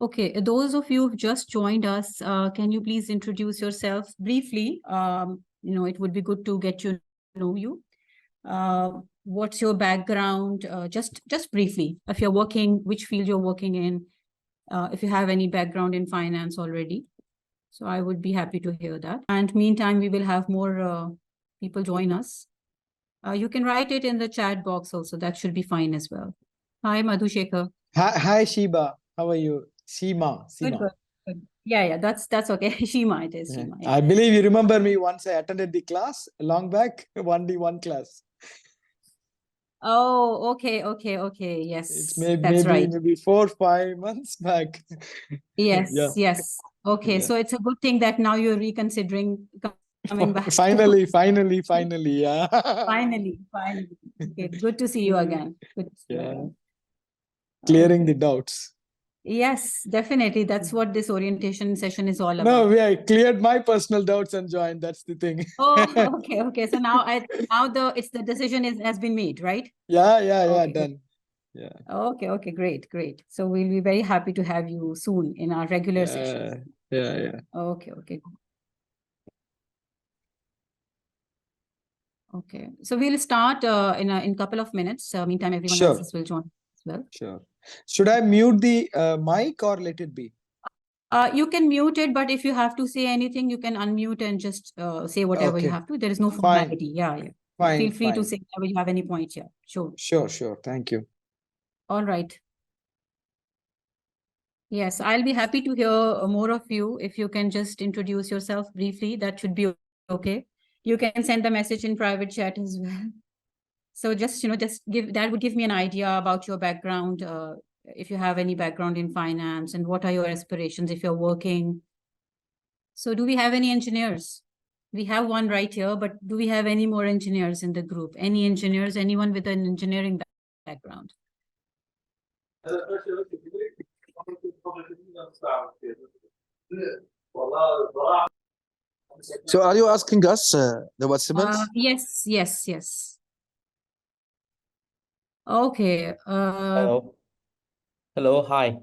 Okay, those of you who've just joined us, can you please introduce yourself briefly? It would be good to get to know you. What's your background? Just briefly, if you're working, which field you're working in, if you have any background in finance already. So I would be happy to hear that. And meantime, we will have more people join us. You can write it in the chat box also. That should be fine as well. Hi, Madhushekar. Hi, Shiba. How are you? Seema. Good. Yeah, that's okay. Shima, it is Shima. Yeah. I believe you remember me once I attended the class long back, 1D1 class. Oh, okay. Yes, It's that's right. Maybe 4-5 months back. Yes, Yeah. yes. Okay, Yeah. so it's a good thing that now you're reconsidering coming back. Finally, yeah. Finally. Okay, good to see you again. Good to see you again. Clearing the doubts. Yes, definitely. That's what this orientation session is all about. No, I cleared my personal doubts and joined. That's the thing. Oh, okay. So now the decision has been made, right? Yeah, Okay, done. Yeah. Okay, great. So we'll be very happy to have you soon in our regular sessions. Yeah. Okay. So we'll start in a couple of minutes. Meantime, everyone else will join as well. Sure. Should I mute the mic or let it be? You can mute it, but if you have to say anything, you can unmute and just say whatever you have to. There is no formality. Yeah. Feel free to say whenever you have any points. Yeah, Sure. Thank you. All right. Yes, I'll be happy to hear more of you. If you can just introduce yourself briefly, that should be okay. You can send the message in private chat as well. So just would give me an idea about your background. If you have any background in finance and what are your aspirations if you're working. So do we have any engineers? We have one right here, but do we have any more engineers in the group? Any engineers, anyone with an engineering background? So are you asking us the participants? Yes. Okay. Hello. Hi.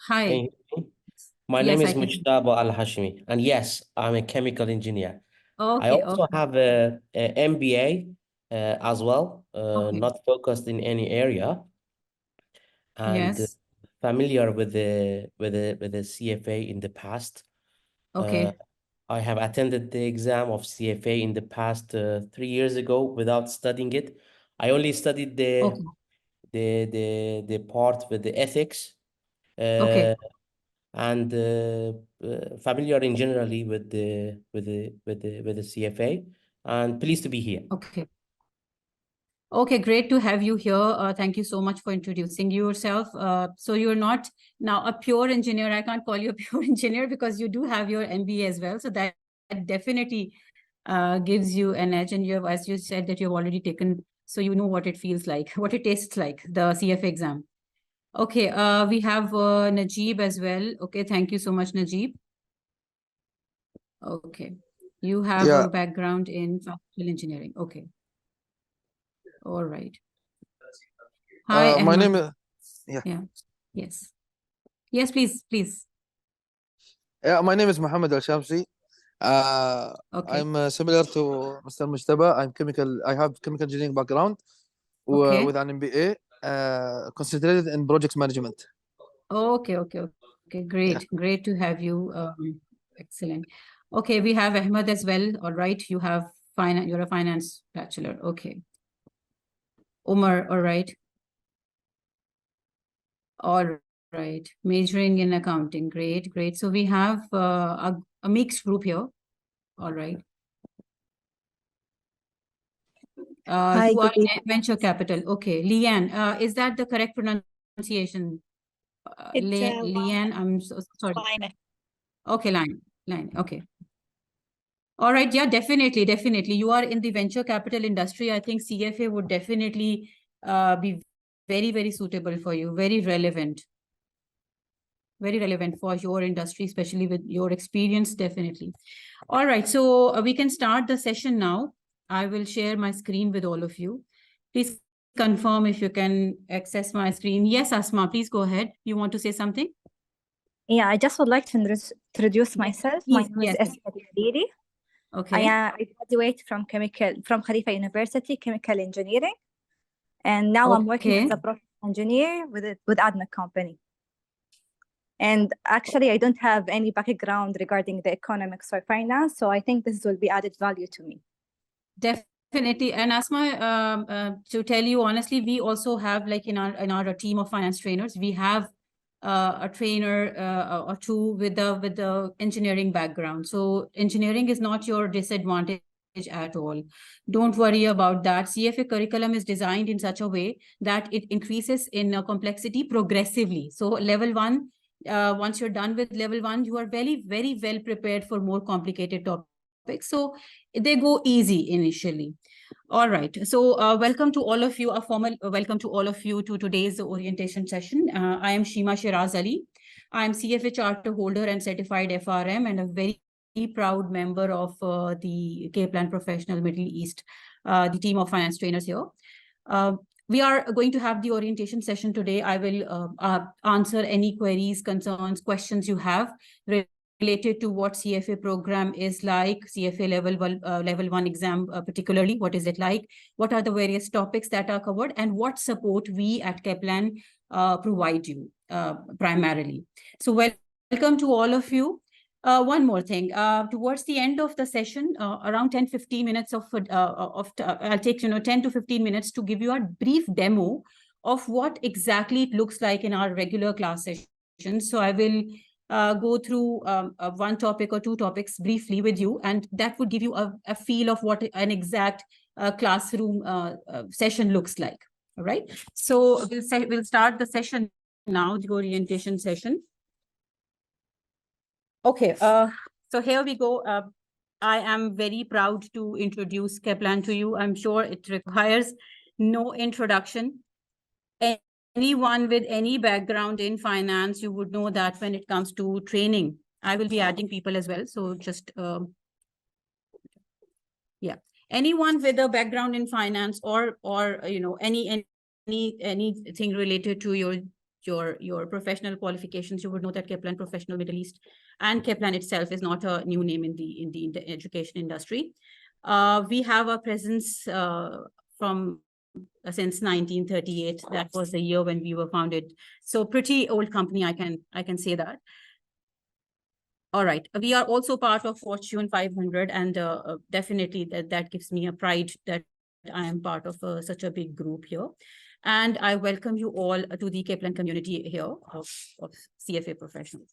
Hi. Can you hear me? My name is Mujtaba Al-Hashmi, and yes, I'm a chemical engineer. I also have a MBA as well, not focused in any area, and familiar with the CFA in the past. I have attended the exam of CFA in the past 3 years ago without studying it. I only studied the part with the ethics. And familiar in generally with the CFA, and pleased to be here. Okay, great to have you here. Thank you so much for introducing yourself. So you're not now a pure engineer. I can't call you a pure engineer because you do have your MBA as well. So that definitely gives you an edge. And you have, as you said, that you've already taken, so you know what it feels like, what it tastes like, the CFA exam. Okay, we have Najib as well. Okay, thank you so much, Najib. Okay, you have a background in financial engineering. Okay. All right. Hi, my name is Yes, please. Yeah, my name is Mohammed Al-Shamsi. I'm similar to Mr. Mujtaba. I have chemical engineering background with an MBA concentrated in project management. Okay. Great to have you. Excellent. Okay, we have Ahmed as well. All right, you're a finance bachelor. Okay. Umar, all right. Majoring in accounting. Great. So we have a mixed group here. All right. Hi, you are in venture capital. Okay. Leanne, is that the correct pronunciation? Leanne, I'm so sorry. Line. Okay, line. Okay. All right. Yeah, definitely. You are in the venture capital industry. I think CFA would definitely be very, very suitable for you. Very relevant for your industry, especially with your experience, definitely. All right. So we can start the session now. I will share my screen with all of you. Please confirm if you can access my screen. Yes, Asma, please go ahead. You want to say something? Yeah, I just would like to introduce myself. My name is Esma Diri. Okay. I graduated from Khalifa University, Chemical Engineering. And now I'm working as a process engineer with ADMEC company. And actually, I don't have any background regarding the economics or finance, so I think this will be added value to me. Definitely. And Asma, to tell you honestly, we also have, like in our team of finance trainers, we have a trainer or two with the engineering background. So engineering is not your disadvantage at all. Don't worry about that. CFA curriculum is designed in such a way that it increases in complexity progressively. So level 1, once you're done with level 1, you are very, very well prepared for more complicated topics. So they go easy initially. All right. So welcome to all of you, a formal welcome to all of you to today's orientation session. I am Shima Shiraz Ali. I am CFA charter holder and certified FRM and a very proud member of the Kaplan Professional Middle East, the team of finance trainers here. We are going to have the orientation session today. I will answer any queries, concerns, questions you have related to what CFA program is like, CFA level 1 exam particularly, what is it like, what are the various topics that are covered, and what support we at Kaplan provide you primarily. So welcome to all of you. One more thing, towards the end of the session, around 10-15 minutes I'll take 10 to 15 minutes to give you a brief demo of what exactly it looks like in our regular class sessions. So I will go through one topic or two topics briefly with you, and that would give you a feel of what an exact classroom session looks like. All right. So we'll start the session now, the orientation session. Okay. So here we go. I am very proud to introduce Kaplan to you. I'm sure it requires no introduction. Anyone with any background in finance, you would know that when it comes to training, I will be adding people as well. So just, yeah, anyone with a background in finance or anything related to your professional qualifications, you would know that Kaplan Professional Middle East and Kaplan itself is not a new name in the education industry. We have a presence from since 1938. That was the year when we were founded. So pretty old company, I can say that. All right. We are also part of Fortune 500, and definitely that gives me a pride that I am part of such a big group here. And I welcome you all to the Kaplan community here of CFA professionals.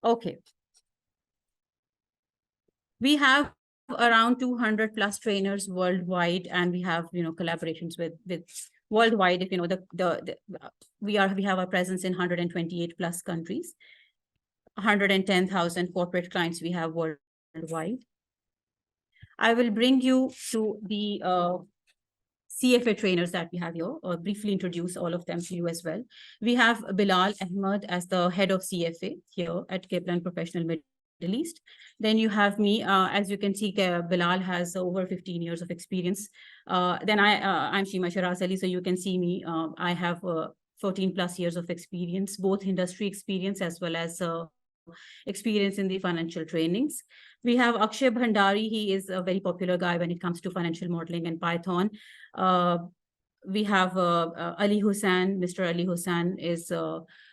Okay. We have around 200 plus trainers worldwide, and we have collaborations with worldwide. If you know we have a presence in 128 plus countries, 110,000 corporate clients we have worldwide. I will bring you to the CFA trainers that we have here, or briefly introduce all of them to you as well. We have Bilal Ahmed as the head of CFA here at Kaplan Professional Middle East. Then you have me. As you can see, Bilal has over 15 years of experience. Then I'm Shima Shiraz Ali, so you can see me. I have 14 plus years of experience, both industry experience as well as experience in the financial trainings. We have Akshay Bhandari. He is a very popular guy when it comes to financial modeling and Python. We have Ali Hussain. Mr. Ali Hussain is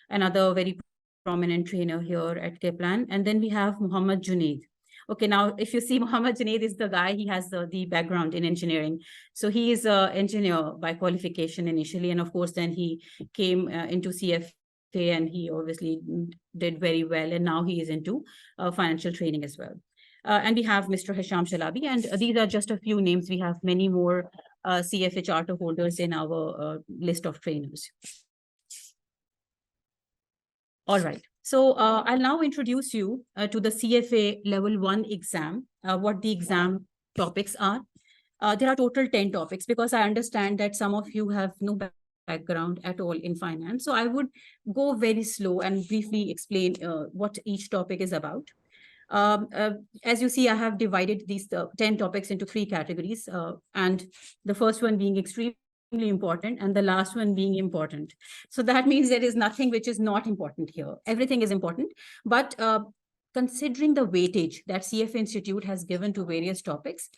another very prominent trainer here at Kaplan. And then we have Muhammad Junaid. Okay, now if you see, Muhammad Junaid is the guy, he has the background in engineering. So he is an engineer by qualification initially. And of course, then he came into CFA, and he obviously did very well. And now he is into financial training as well. And we have Mr. Hisham Shalabi. And these are just a few names. We have many more CFA charter holders in our list of trainers. All right. So I'll now introduce you to the CFA Level 1 exam, what the exam topics are. There are total 10 topics, because I understand that some of you have no background at all in finance. So I would go very slow and briefly explain what each topic is about. As you see, I have divided these 10 topics into 3 categories, and the first one being extremely important, and the last one being important. So that means there is nothing which is not important here. Everything is important, but considering the weightage that CFA Institute has given to various topics,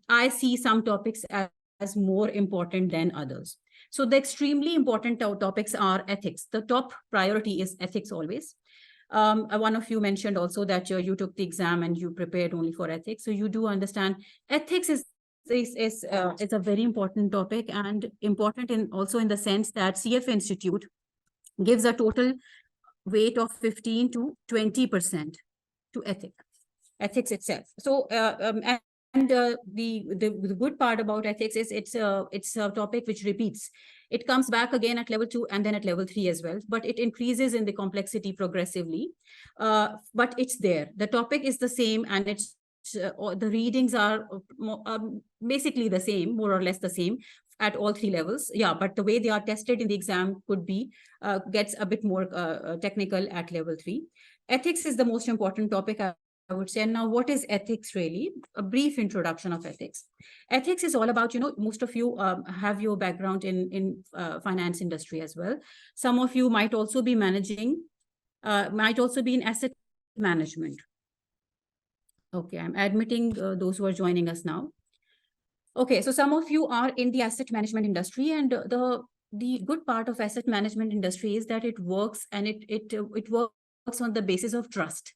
I see some topics as more important than others. So the extremely important topics are ethics. The top priority is ethics always. One of you mentioned also that you took the exam and you prepared only for ethics. So you do understand ethics is a very important topic, and important also in the sense that CFA Institute gives a total weight of 15 to 20% to ethics itself. So the good part about ethics is it's a topic which repeats. It comes back again at level 2 and then at level 3 as well, but it increases in the complexity progressively. But it's there. The topic is the same, and it's the readings are basically the same, more or less the same at all 3 levels. Yeah, but the way they are tested in the exam could be gets a bit more technical at level 3. Ethics is the most important topic, I would say. And now, what is ethics really? A brief introduction of ethics. Ethics is all about, most of you have your background in finance industry as well. Some of you might also be managing, might also be in asset management. Okay, I'm admitting those who are joining us now. Okay, so some of you are in the asset management industry, and the good part of asset management industry is that it works, and it works on the basis of trust.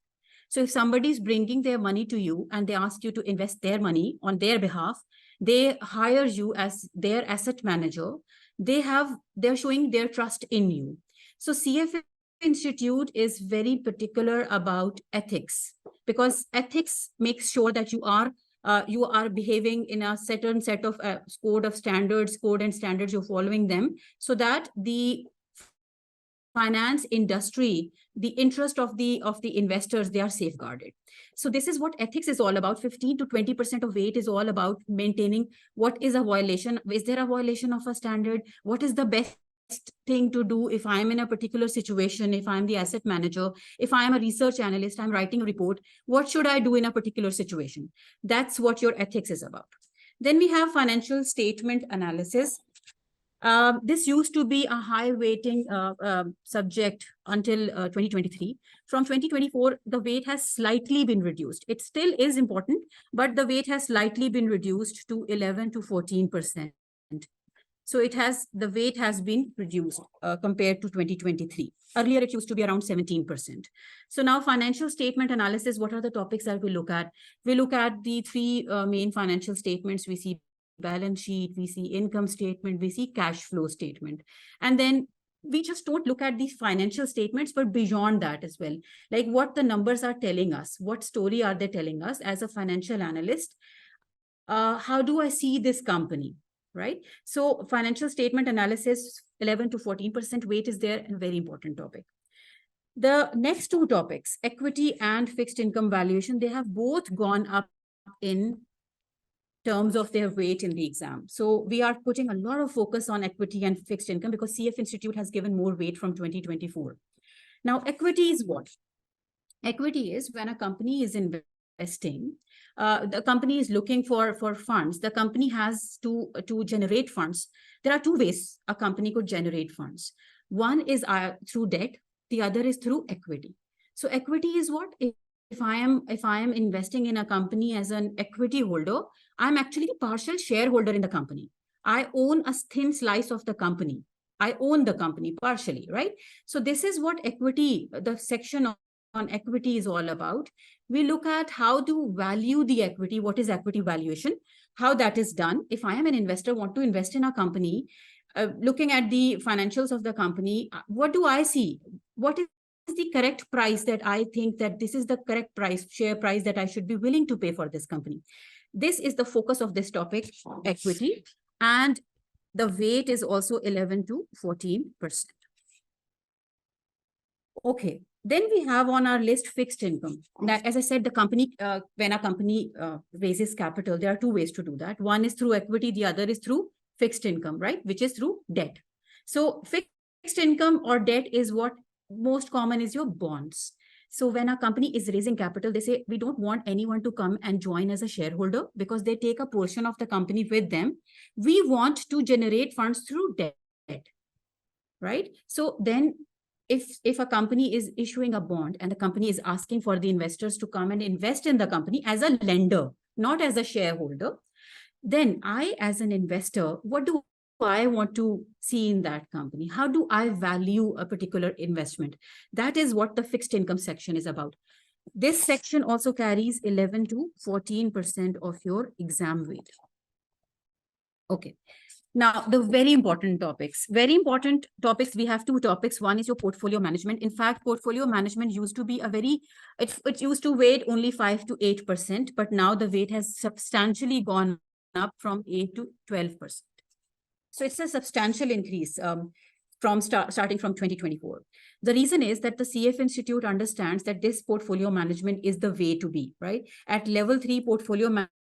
So if somebody is bringing their money to you and they ask you to invest their money on their behalf, they hire you as their asset manager. They're showing their trust in you. So CFA Institute is very particular about ethics, because ethics makes sure that you are behaving in a certain set of code and standards, you're following them, so that the finance industry, the interest of the investors, they are safeguarded. So this is what ethics is all about. 15 to 20% of weight is all about maintaining what is a violation. Is there a violation of a standard? What is the best thing to do if I'm in a particular situation? If I'm the asset manager, if I'm a research analyst, I'm writing a report, what should I do in a particular situation? That's what your ethics is about. Then we have financial statement analysis. This used to be a high weighting subject until 2023. From 2024, the weight has slightly been reduced. It still is important, but the weight has slightly been reduced to 11 to 14%. So the weight has been reduced compared to 2023. Earlier, it used to be around 17%. So now financial statement analysis, what are the topics that we look at? We look at the 3 main financial statements. We see balance sheet, we see income statement, we see cash flow statement. And then we just don't look at these financial statements, but beyond that as well, like what the numbers are telling us, what story are they telling us as a financial analyst? How do I see this company, right? So financial statement analysis, 11 to 14% weight is there, and a very important topic. The next 2 topics, equity and fixed income valuation, they have both gone up in terms of their weight in the exam. So we are putting a lot of focus on equity and fixed income because CF Institute has given more weight from 2024. Now, equity is what? Equity is when a company is investing, the company is looking for funds. The company has to generate funds. There are 2 ways a company could generate funds. One is through debt. The other is through equity. So equity is what? If I am investing in a company as an equity holder, I'm actually a partial shareholder in the company. I own a thin slice of the company. I own the company partially, right? So this is what equity, the section on equity is all about. We look at how to value the equity. What is equity valuation? How that is done. If I am an investor, want to invest in a company, looking at the financials of the company, what do I see? What is the correct price that I think that this is the correct price, share price that I should be willing to pay for this company? This is the focus of this topic, equity, and the weight is also 11 to 14%. Okay, then we have on our list fixed income. Now, as I said, the company, when a company raises capital, there are 2 ways to do that. One is through equity, the other is through fixed income, right? Which is through debt. So fixed income or debt is what most common is your bonds. So when a company is raising capital, they say, we don't want anyone to come and join as a shareholder because they take a portion of the company with them. We want to generate funds through debt, right? So then if a company is issuing a bond and the company is asking for the investors to come and invest in the company as a lender, not as a shareholder, then I, as an investor, what do I want to see in that company? How do I value a particular investment? That is what the fixed income section is about. This section also carries 11 to 14% of your exam weight. Okay. Now, the very important topics. We have two topics. One is your portfolio management. In fact, portfolio management used to be it used to weight only 5 to 8%, but now the weight has substantially gone up from 8 to 12%. So it's a substantial increase starting from 2024. The reason is that the CF Institute understands that this portfolio management is the way to be, right? At level 3, portfolio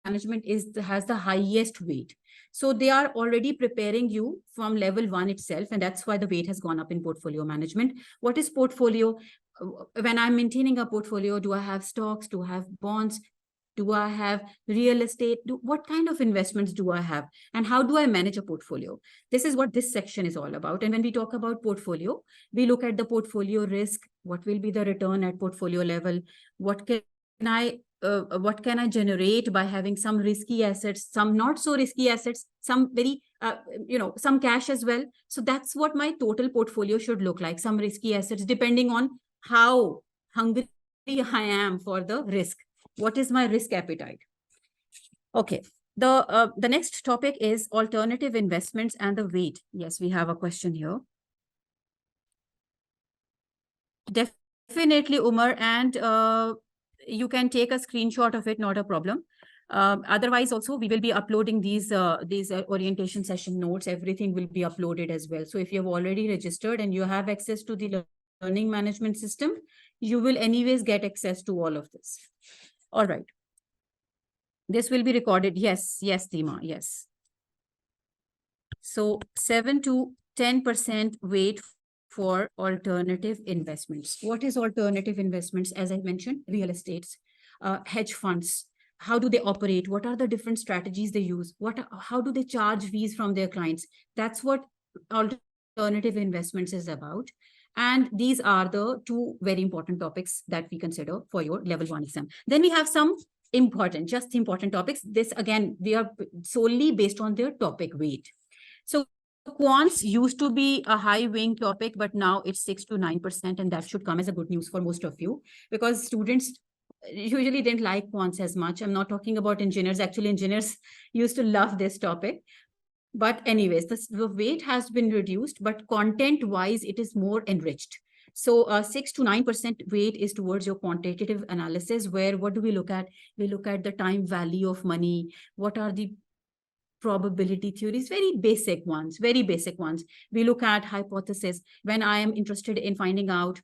management has the highest weight. So they are already preparing you from level 1 itself, and that's why the weight has gone up in portfolio management. What is portfolio? When I'm maintaining a portfolio, do I have stocks? Do I have bonds? Do I have real estate? What kind of investments do I have? And how do I manage a portfolio? This is what this section is all about. And when we talk about portfolio, we look at the portfolio risk. What will be the return at portfolio level? What can I generate by having some risky assets, some not so risky assets, some very, some cash as well. So that's what my total portfolio should look like. Some risky assets, depending on how hungry I am for the risk. What is my risk appetite? Okay. The next topic is alternative investments and the weight. Yes, we have a question here. Definitely, Umar, and you can take a screenshot of it, not a problem. Otherwise, also, we will be uploading these orientation session notes. Everything will be uploaded as well. So if you have already registered and you have access to the learning management system, you will anyways get access to all of this. All right. This will be recorded. Yes, Dima, yes. So 7 to 10% weight for alternative investments. What is alternative investments? As I mentioned, real estates, hedge funds. How do they operate? What are the different strategies they use? How do they charge fees from their clients? That's what alternative investments is about. And these are the two very important topics that we consider for your level 1 exam. Then we have some important topics. This, again, they are solely based on their topic weight. So quants used to be a high weighing topic, but now it's 6 to 9%. And that should come as a good news for most of you, because students usually didn't like quants as much. I'm not talking about engineers. Actually, engineers used to love this topic. But anyways, the weight has been reduced, but content-wise, it is more enriched. So 6 to 9% weight is towards your quantitative analysis, where what do we look at? We look at the time value of money. What are the probability theories? Very basic ones. We look at hypothesis. When I am interested in finding out,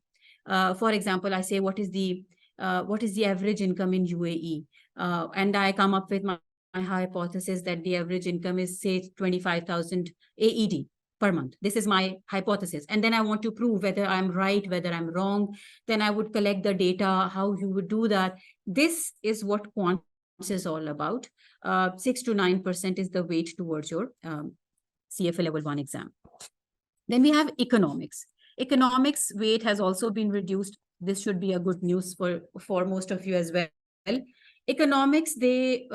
for example, I say, what is the average income in UAE? And I come up with my hypothesis that the average income is, say, 25,000 AED per month. This is my hypothesis. And then I want to prove whether I'm right, whether I'm wrong. Then I would collect the data, how you would do that. This is what quants is all about. 6 to 9% is the weight towards your CFA Level 1 exam. Then we have economics. Economics weight has also been reduced. This should be a good news for most of you as well. Economics, they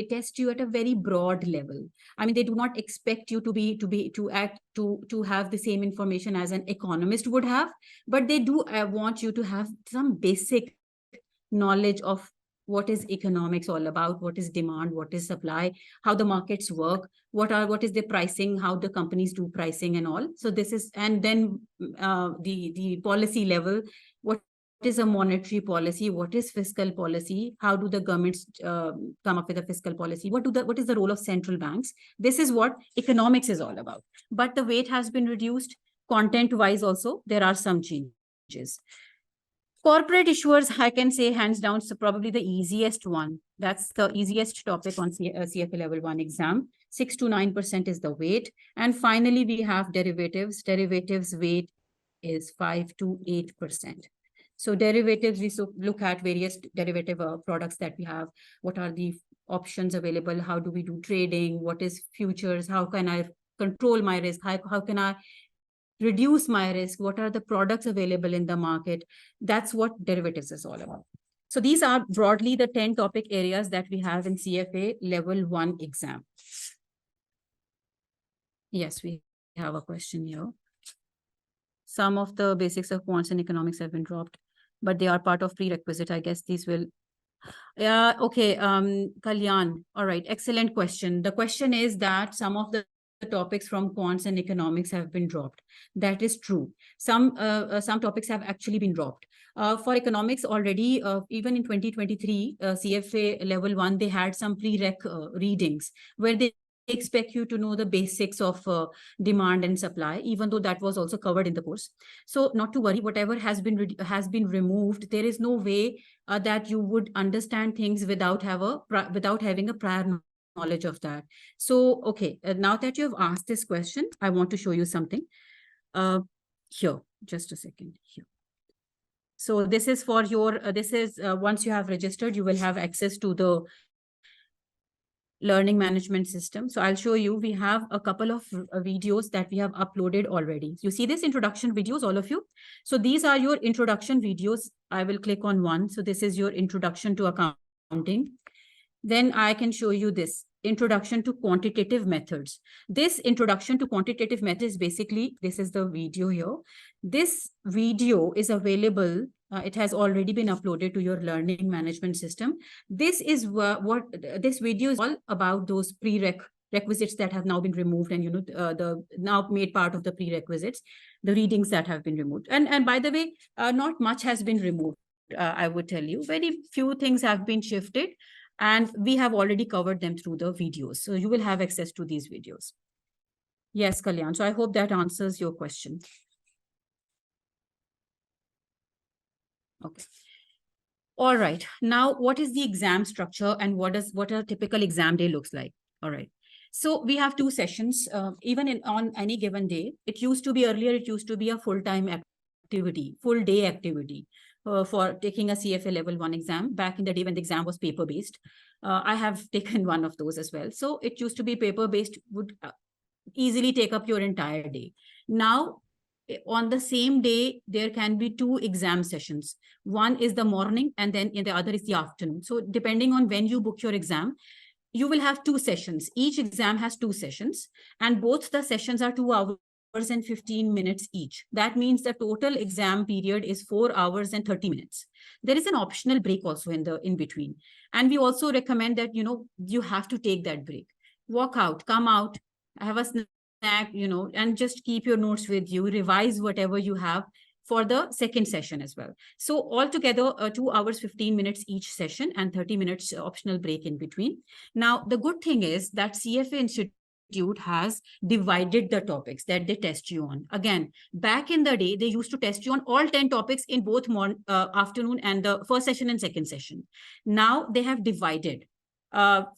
test you at a very broad level. I mean, they do not expect you to have the same information as an economist would have, but they do want you to have some basic knowledge of what is economics all about, what is demand, what is supply, how the markets work, what is the pricing, how the companies do pricing and all. So this is, and then the policy level, what is a monetary policy, what is fiscal policy, how do the governments come up with a fiscal policy, what is the role of central banks. This is what economics is all about. But the weight has been reduced. Content wise also, there are some changes. Corporate issuers, I can say hands down, so probably the easiest one. That's the easiest topic on CFA Level 1 exam. 6 to 9% is the weight. And finally, we have derivatives. Derivatives weight is 5 to 8%. So derivatives, we look at various derivative products that we have. What are the options available? How do we do trading? What is futures? How can I control my risk? How can I reduce my risk? What are the products available in the market? That's what derivatives is all about. So these are broadly the 10 topic areas that we have in CFA Level 1 exam. Yes, we have a question here. Some of the basics of quants and economics have been dropped, but they are part of prerequisite. I guess these will. Yeah, okay. Kalyan. All right. Excellent question. The question is that some of the topics from quants and economics have been dropped. That is true. Some topics have actually been dropped. For economics already, even in 2023, CFA Level 1, they had some prereq readings where they expect you to know the basics of demand and supply, even though that was also covered in the course. So not to worry, whatever has been removed, there is no way that you would understand things without having a prior knowledge of that. So, okay, now that you have asked this question, I want to show you something. Here, just a second, here. So this is for your, once you have registered, you will have access to the learning management system. So I'll show you, we have a couple of videos that we have uploaded already. You see this introduction videos, all of you. So these are your introduction videos. I will click on one. So this is your introduction to accounting. Then I can show you this introduction to quantitative methods. This introduction to quantitative methods, basically, this is the video here. This video is available. It has already been uploaded to your learning management system. This is what this video is all about, those prerequisites that have now been removed, and the now made part of the prerequisites, the readings that have been removed. And by the way, not much has been removed. I would tell you, very few things have been shifted, and we have already covered them through the videos. So you will have access to these videos. Yes, Kalyan. So I hope that answers your question. Okay. All right. Now, what is the exam structure, and what a typical exam day looks like? All right. So we have 2 sessions, even on any given day. It used to be earlier, it used to be a full-time activity, full day activity for taking a CFA Level 1 exam. Back in the day when the exam was paper-based, I have taken one of those as well. So it used to be paper-based, would easily take up your entire day. Now, on the same day, there can be 2 exam sessions. One is the morning, and then the other is the afternoon. So depending on when you book your exam, you will have 2 sessions. Each exam has 2 sessions, and both the sessions are 2 hours and 15 minutes each. That means the total exam period is 4 hours and 30 minutes. There is an optional break also in between. And we also recommend that, you have to take that break. Walk out, come out, have a snack, and just keep your notes with you, revise whatever you have for the second session as well. So altogether, 2 hours, 15 minutes each session, and 30 minutes optional break in between. Now, the good thing is that CFA Institute has divided the topics that they test you on. Again, back in the day, they used to test you on all 10 topics in both afternoon and the first session and second session. Now they have divided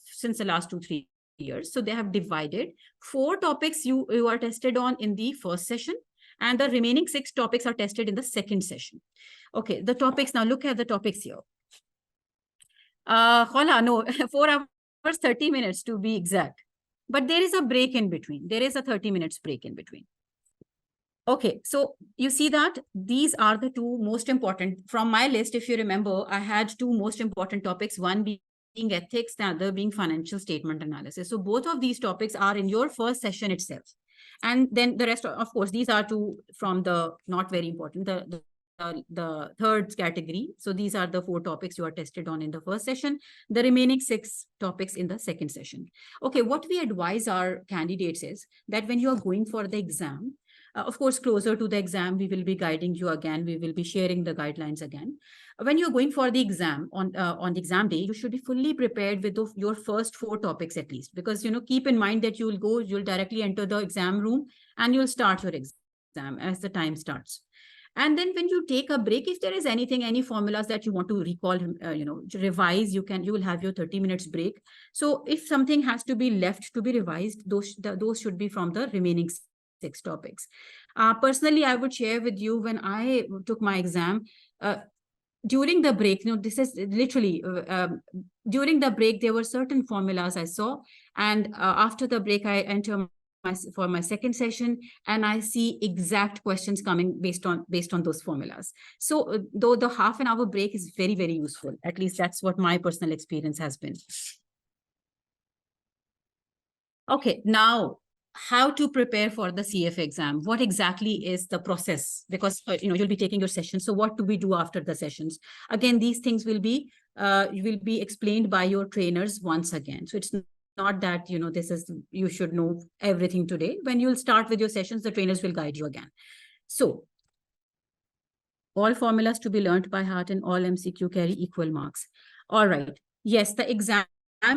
since the last 2-3 years. So they have divided 4 topics you are tested on in the first session, and the remaining 6 topics are tested in the second session. Okay, the topics, now look at the topics here. 4 hours, 30 minutes to be exact. But there is a break in between. There is a 30 minutes break in between. Okay, so you see that these are the 2 most important. From my list, if you remember, I had 2 most important topics, one being ethics, the other being financial statement analysis. So both of these topics are in your first session itself. And then the rest, of course, these are 2 from the not very important, the third category. So these are the 4 topics you are tested on in the first session, the remaining 6 topics in the second session. Okay, what we advise our candidates is that when you are going for the exam, of course, closer to the exam, we will be guiding you again. We will be sharing the guidelines again. When you're going for the exam on the exam day, you should be fully prepared with your first 4 topics at least, because, keep in mind that you'll directly enter the exam room and you'll start your exam as the time starts. And then when you take a break, if there is any formulas that you want to recall, revise, you will have your 30 minutes break. So if something has to be left to be revised, those should be from the remaining 6 topics. Personally, I would share with you when I took my exam, during the break, this is literally, during the break, there were certain formulas I saw. And after the break, I enter for my second session, and I see exact questions coming based on those formulas. So though the half an hour break is very, very useful, at least that's what my personal experience has been. Okay, now how to prepare for the CFA exam. What exactly is the process? Because you'll be taking your sessions. So what do we do after the sessions? Again, these things will be explained by your trainers once again. So it's not that this is, you should know everything today. When you'll start with your sessions, the trainers will guide you again. So all formulas to be learned by heart and all MCQ carry equal marks. All right. Yes, the exam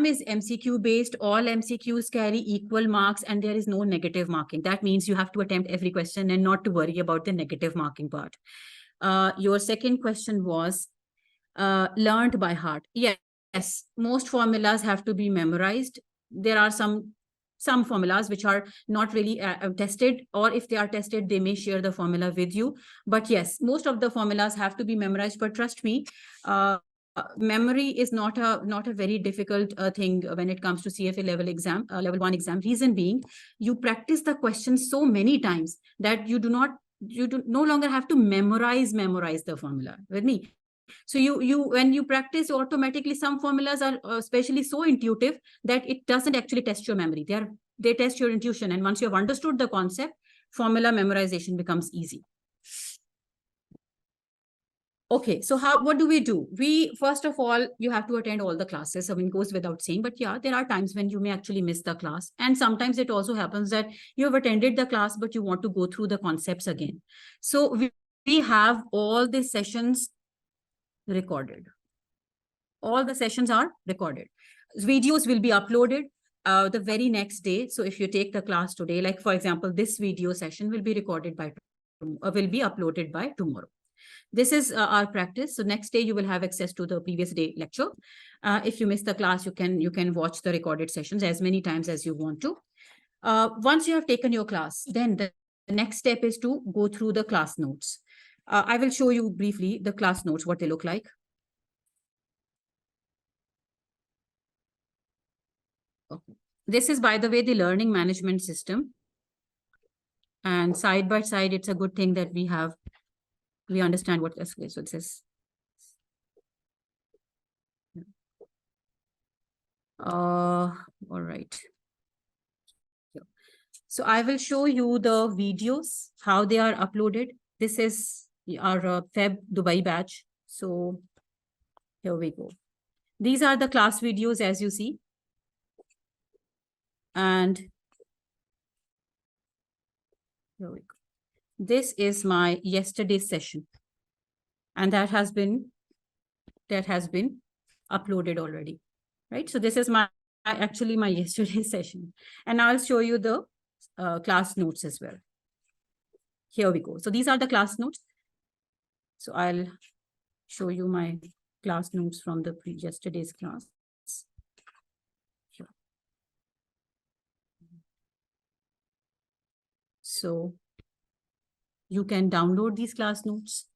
is MCQ based. All MCQs carry equal marks and there is no negative marking. That means you have to attempt every question and not to worry about the negative marking part. Your second question was learned by heart. Yes, most formulas have to be memorized. There are some formulas which are not really tested, or if they are tested, they may share the formula with you. But yes, most of the formulas have to be memorized. But trust me, memory is not a very difficult thing when it comes to CFA level exam, level 1 exam. Reason being, you practice the questions so many times that you no longer have to memorize the formula with me. So when you practice, automatically some formulas are especially so intuitive that it doesn't actually test your memory. They test your intuition, and once you have understood the concept, formula memorization becomes easy. Okay, so what do we do? First of all, you have to attend all the classes. I mean, it goes without saying, but yeah, there are times when you may actually miss the class. And sometimes it also happens that you have attended the class, but you want to go through the concepts again. So we have all the sessions recorded. All the sessions are recorded. Videos will be uploaded the very next day. So if you take the class today, like for example, this video session will be recorded will be uploaded by tomorrow. This is our practice. So next day you will have access to the previous day lecture. If you miss the class, you can watch the recorded sessions as many times as you want to. Once you have taken your class, then the next step is to go through the class notes. I will show you briefly the class notes, what they look like. Okay. This is, by the way, the learning management system. And side by side, it's a good thing that we understand what this is. So it says, all right. So I will show you the videos, how they are uploaded. This is our Feb Dubai batch. So here we go. These are the class videos, as you see. And here we go. This is my yesterday's session. And that has been uploaded already, right? So this is actually my yesterday's session. And I'll show you the class notes as well. Here we go. So these are the class notes. So I'll show you my class notes from the yesterday's class. Here. So you can download these class notes.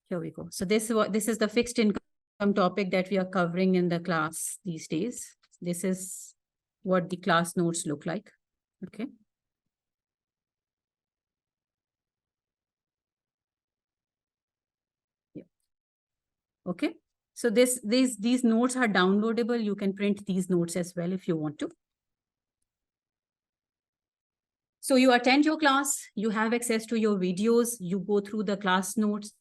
Here we go. So this is the fixed income topic that we are covering in the class these days. This is what the class notes look like. Okay. Yeah. Okay. So these notes are downloadable. You can print these notes as well if you want to. So you attend your class, you have access to your videos, you go through the class notes.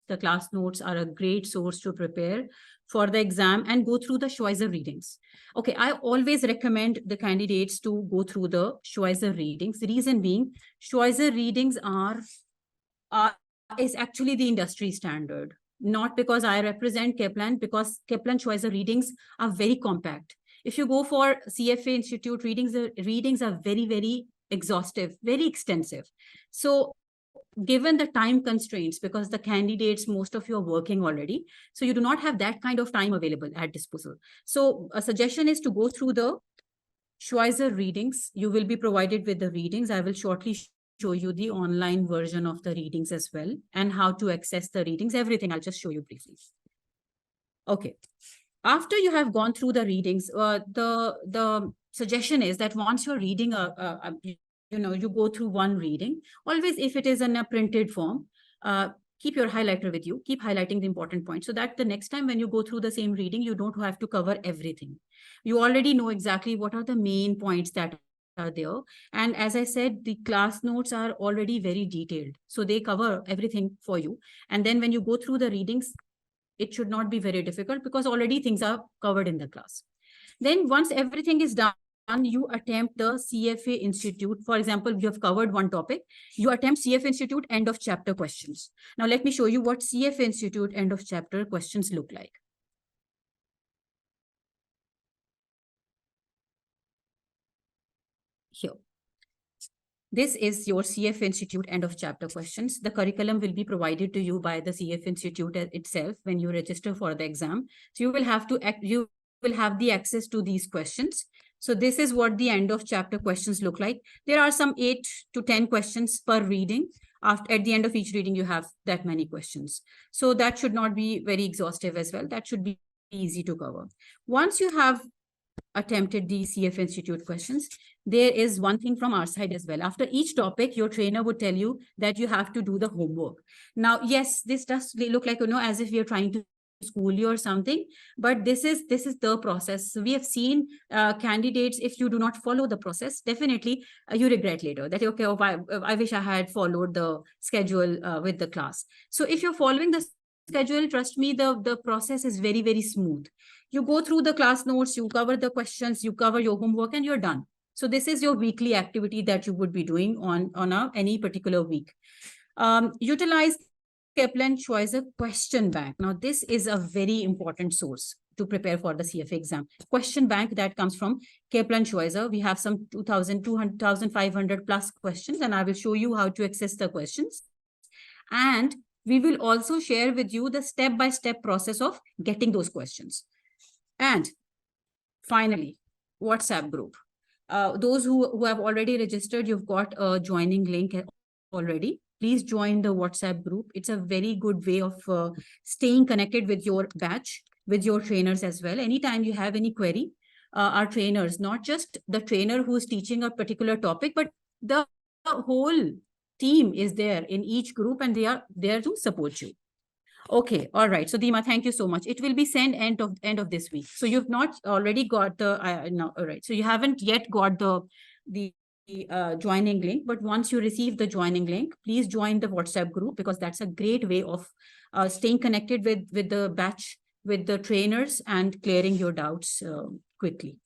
The class notes are a great source to prepare for the exam and go through the Schweizer readings. Okay, I always recommend the candidates to go through the Schweizer readings. The reason being, Schweizer readings is actually the industry standard. Not because I represent Kaplan, because Kaplan Schweizer readings are very compact. If you go for CFA Institute readings, the readings are very, very exhaustive, very extensive. So given the time constraints, because the candidates, most of you are working already, so you do not have that kind of time available at disposal. So a suggestion is to go through the Schweizer readings. You will be provided with the readings. I will shortly show you the online version of the readings as well and how to access the readings, everything. I'll just show you briefly. Okay. After you have gone through the readings, the suggestion is that once you're reading you go through one reading, always if it is in a printed form, keep your highlighter with you, keep highlighting the important points so that the next time when you go through the same reading, you don't have to cover everything. You already know exactly what are the main points that are there. And as I said, the class notes are already very detailed. So they cover everything for you. And then when you go through the readings, it should not be very difficult because already things are covered in the class. Then once everything is done, you attempt the CFA Institute. For example, you have covered one topic, you attempt CFA Institute end of chapter questions. Now let me show you what CFA Institute end of chapter questions look like. Here. This is your CF Institute end of chapter questions. The curriculum will be provided to you by the CF Institute itself when you register for the exam. So you will have the access to these questions. So this is what the end of chapter questions look like. There are some 8 to 10 questions per reading. At the end of each reading, you have that many questions. So that should not be very exhaustive as well. That should be easy to cover. Once you have attempted the CF Institute questions, there is one thing from our side as well. After each topic, your trainer would tell you that you have to do the homework. Now, yes, this does look like, as if you're trying to school you or something, but this is the process. So we have seen candidates, if you do not follow the process, definitely you regret later that, okay, oh, I wish I had followed the schedule with the class. So if you're following the schedule, trust me, the process is very, very smooth. You go through the class notes, you cover the questions, you cover your homework, and you're done. So this is your weekly activity that you would be doing on any particular week. Utilize Kaplan-Schweizer question bank. Now, this is a very important source to prepare for the CFA exam. Question bank that comes from Kaplan-Schweizer. We have some 2,500 plus questions, and I will show you how to access the questions. And we will also share with you the step-by-step process of getting those questions. And finally, WhatsApp group. Those who have already registered, you've got a joining link already. Please join the WhatsApp group. It's a very good way of staying connected with your batch, with your trainers as well. Anytime you have any query, our trainers, not just the trainer who is teaching a particular topic, but the whole team is there in each group and they are there to support you. Okay, all right. So Dima, thank you so much. It will be sent end of this week. So you've not already got the no, all right. So you haven't yet got the joining link, but once you receive the joining link, please join the WhatsApp group because that's a great way of staying connected with the batch, with the trainers, and clearing your doubts quickly.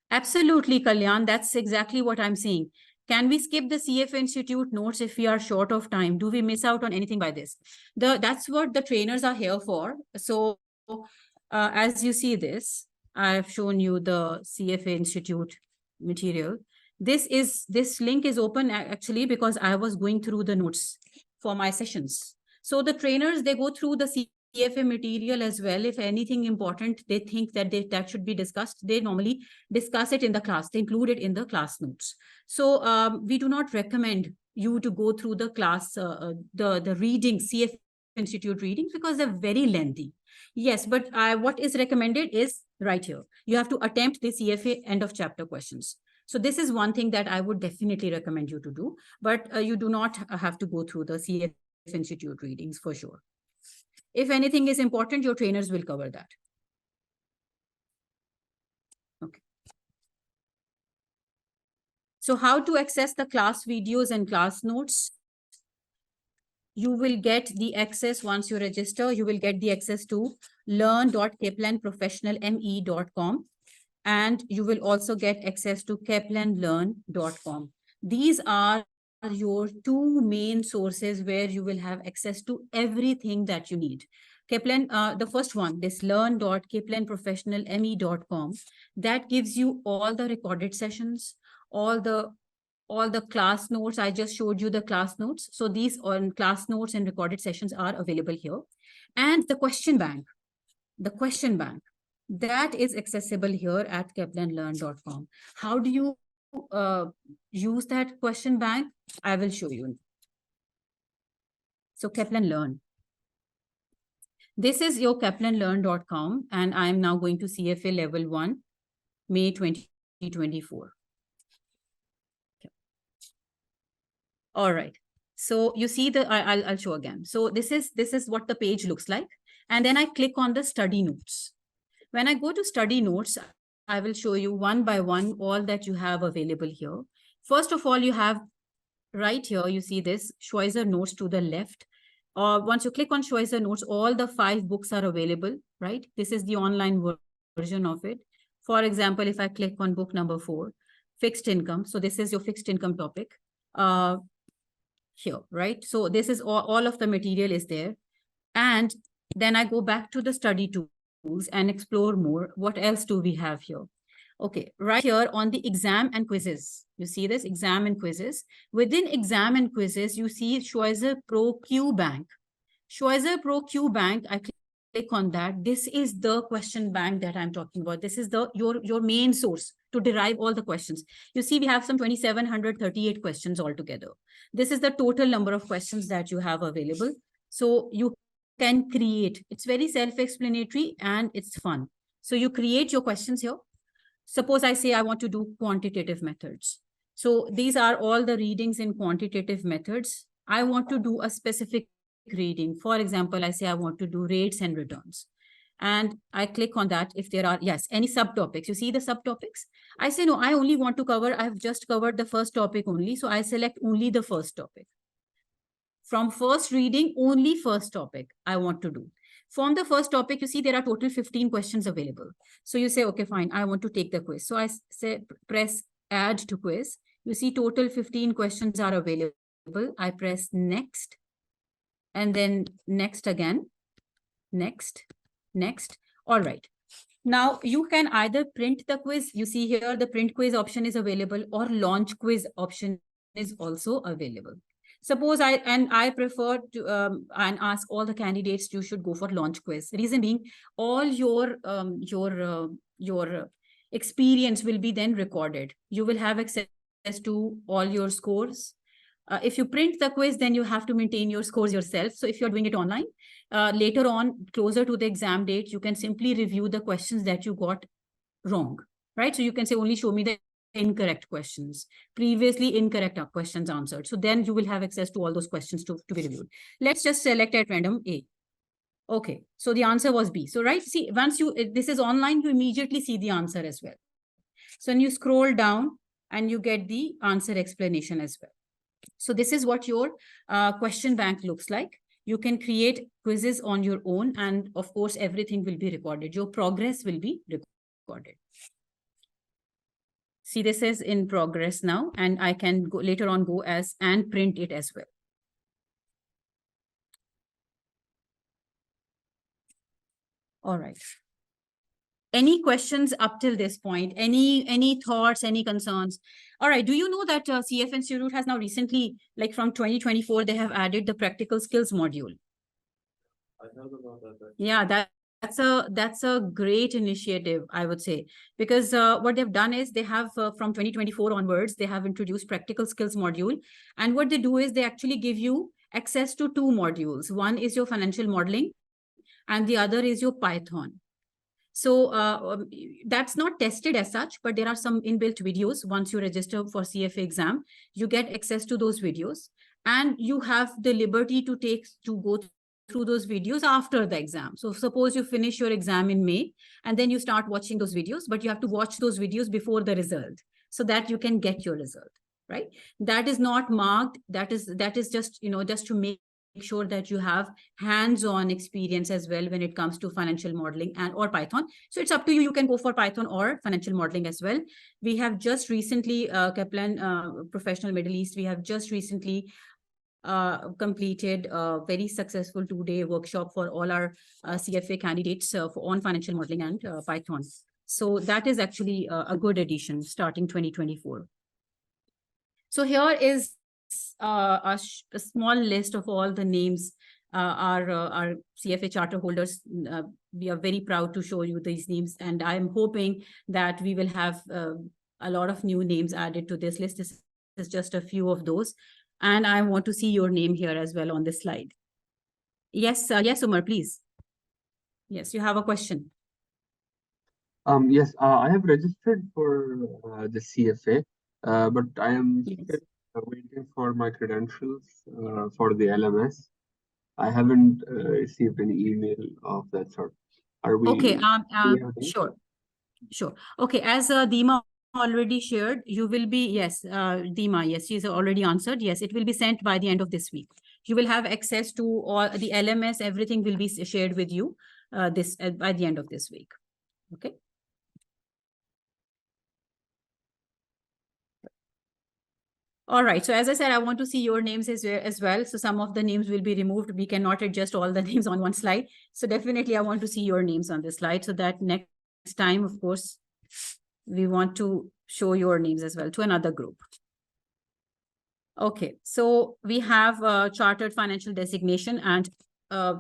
Absolutely, Kalyan. That's exactly what I'm saying. Can we skip the CFA Institute notes if we are short of time? Do we miss out on anything by this? That's what the trainers are here for. So as you see this, I've shown you the CFA Institute material. This link is open actually because I was going through the notes for my sessions. So the trainers, they go through the CFA material as well. If anything important, they think that that should be discussed, they normally discuss it in the class. They include it in the class notes. So we do not recommend you to go through the class, the reading, CFA Institute readings, because they're very lengthy. Yes, but what is recommended is right here. You have to attempt the CFA end of chapter questions. So this is one thing that I would definitely recommend you to do, but you do not have to go through the CFA Institute readings for sure. If anything is important, your trainers will cover that. Okay. So how to access the class videos and class notes? You will get the access once you register. You will get the access to learn.kaplanprofessionalme.com. And you will also get access to kaplanlearn.com. These are your two main sources where you will have access to everything that you need. Kaplan, the first one, this learn.kaplanprofessionalme.com, that gives you all the recorded sessions, all the class notes. I just showed you the class notes. So these class notes and recorded sessions are available here. And the question bank. that is accessible here at kaplanlearn.com. How do you use that question bank? I will show you. So Kaplan Learn. This is your kaplanlearn.com, and I am now going to CFA Level 1, May 2024. Okay. All right. So you see the, I'll show again. So this is what the page looks like. And then I click on the study notes. When I go to study notes, I will show you one by one all that you have available here. First of all, you have right here, you see this Schweizer notes to the left. Once you click on Schweizer notes, all the 5 books are available, right? This is the online version of it. For example, if I click on book number 4, fixed income. So this is your fixed income topic here, right? So this is all of the material is there. And then I go back to the study tools and explore more. What else do we have here? Okay, right here on the exam and quizzes, you see this exam and quizzes. Within exam and quizzes, you see Schweizer Pro Q Bank. Schweizer Pro Q Bank, I click on that. This is the question bank that I'm talking about. This is the your main source to derive all the questions. You see, we have some 2,738 questions altogether. This is the total number of questions that you have available. So you can create. It's very self-explanatory and it's fun. So you create your questions here. Suppose I say I want to do quantitative methods. So these are all the readings in quantitative methods. I want to do a specific reading. For example, I say I want to do rates and returns. And I click on that if there are, yes, any subtopics. You see the subtopics? I say, no, I only want to cover, I've just covered the first topic only. So I select only the first topic. From first reading, only first topic I want to do. From the first topic, you see there are total 15 questions available. So you say, okay, fine, I want to take the quiz. So I say, press add to quiz. You see total 15 questions are available. I press next and then next again, next. All right. Now you can either print the quiz. You see here, the print quiz option is available or launch quiz option is also available. Suppose I prefer to and ask all the candidates you should go for launch quiz. Reason being, all your experience will be then recorded. You will have access to all your scores. If you print the quiz, then you have to maintain your scores yourself. So if you're doing it online, later on, closer to the exam date, you can simply review the questions that you got wrong, right? So you can say only show me the incorrect questions, previously incorrect questions answered. So then you will have access to all those questions to be reviewed. Let's just select at random A. Okay, so the answer was B. So right, see, once this is online, you immediately see the answer as well. So when you scroll down and you get the answer explanation as well. So this is what your question bank looks like. You can create quizzes on your own, and of course, everything will be recorded. Your progress will be recorded. See, this is in progress now, and I can go later on go as and print it as well. All right. Any questions up till this point? Any thoughts, any concerns? All right. Do you know that CF Institute has now recently, like from 2024, they have added the practical skills module? I heard about that. Yeah, that's a great initiative, I would say, because what they've done is they have from 2024 onwards, they have introduced practical skills module. And what they do is they actually give you access to 2 modules. One is your financial modeling and the other is your Python. So that's not tested as such, but there are some inbuilt videos. Once you register for CFA exam, you get access to those videos and you have the liberty to go through those videos after the exam. So suppose you finish your exam in May and then you start watching those videos, but you have to watch those videos before the result so that you can get your result, right? That is not marked. That is just, just to make sure that you have hands-on experience as well when it comes to financial modeling or Python. So it's up to you. You can go for Python or financial modeling as well. We have just recently, Kaplan Professional Middle East, we have just recently completed a very successful 2-day workshop for all our CFA candidates on financial modeling and Python. So that is actually a good addition starting 2024. So here is a small list of all the names our CFA charter holders, we are very proud to show you these names. And I'm hoping that we will have a lot of new names added to this list. This is just a few of those. And I want to see your name here as well on this slide. Yes, yes, Umar, please. Yes, you have a question. Yes, I have registered for the CFA, but I am still waiting for my credentials for the LMS. I haven't received any email of that sort. Are we? Okay, sure. Okay, as Dima already shared, you will be, yes, Dima, yes, she's already answered. Yes, it will be sent by the end of this week. You will have access to all the LMS, everything will be shared with you by the end of this week. Okay. All right. So as I said, I want to see your names as well. So some of the names will be removed. We cannot adjust all the names on one slide. So definitely I want to see your names on this slide so that next time, of course, we want to show your names as well to another group. Okay. So we have chartered financial designation, and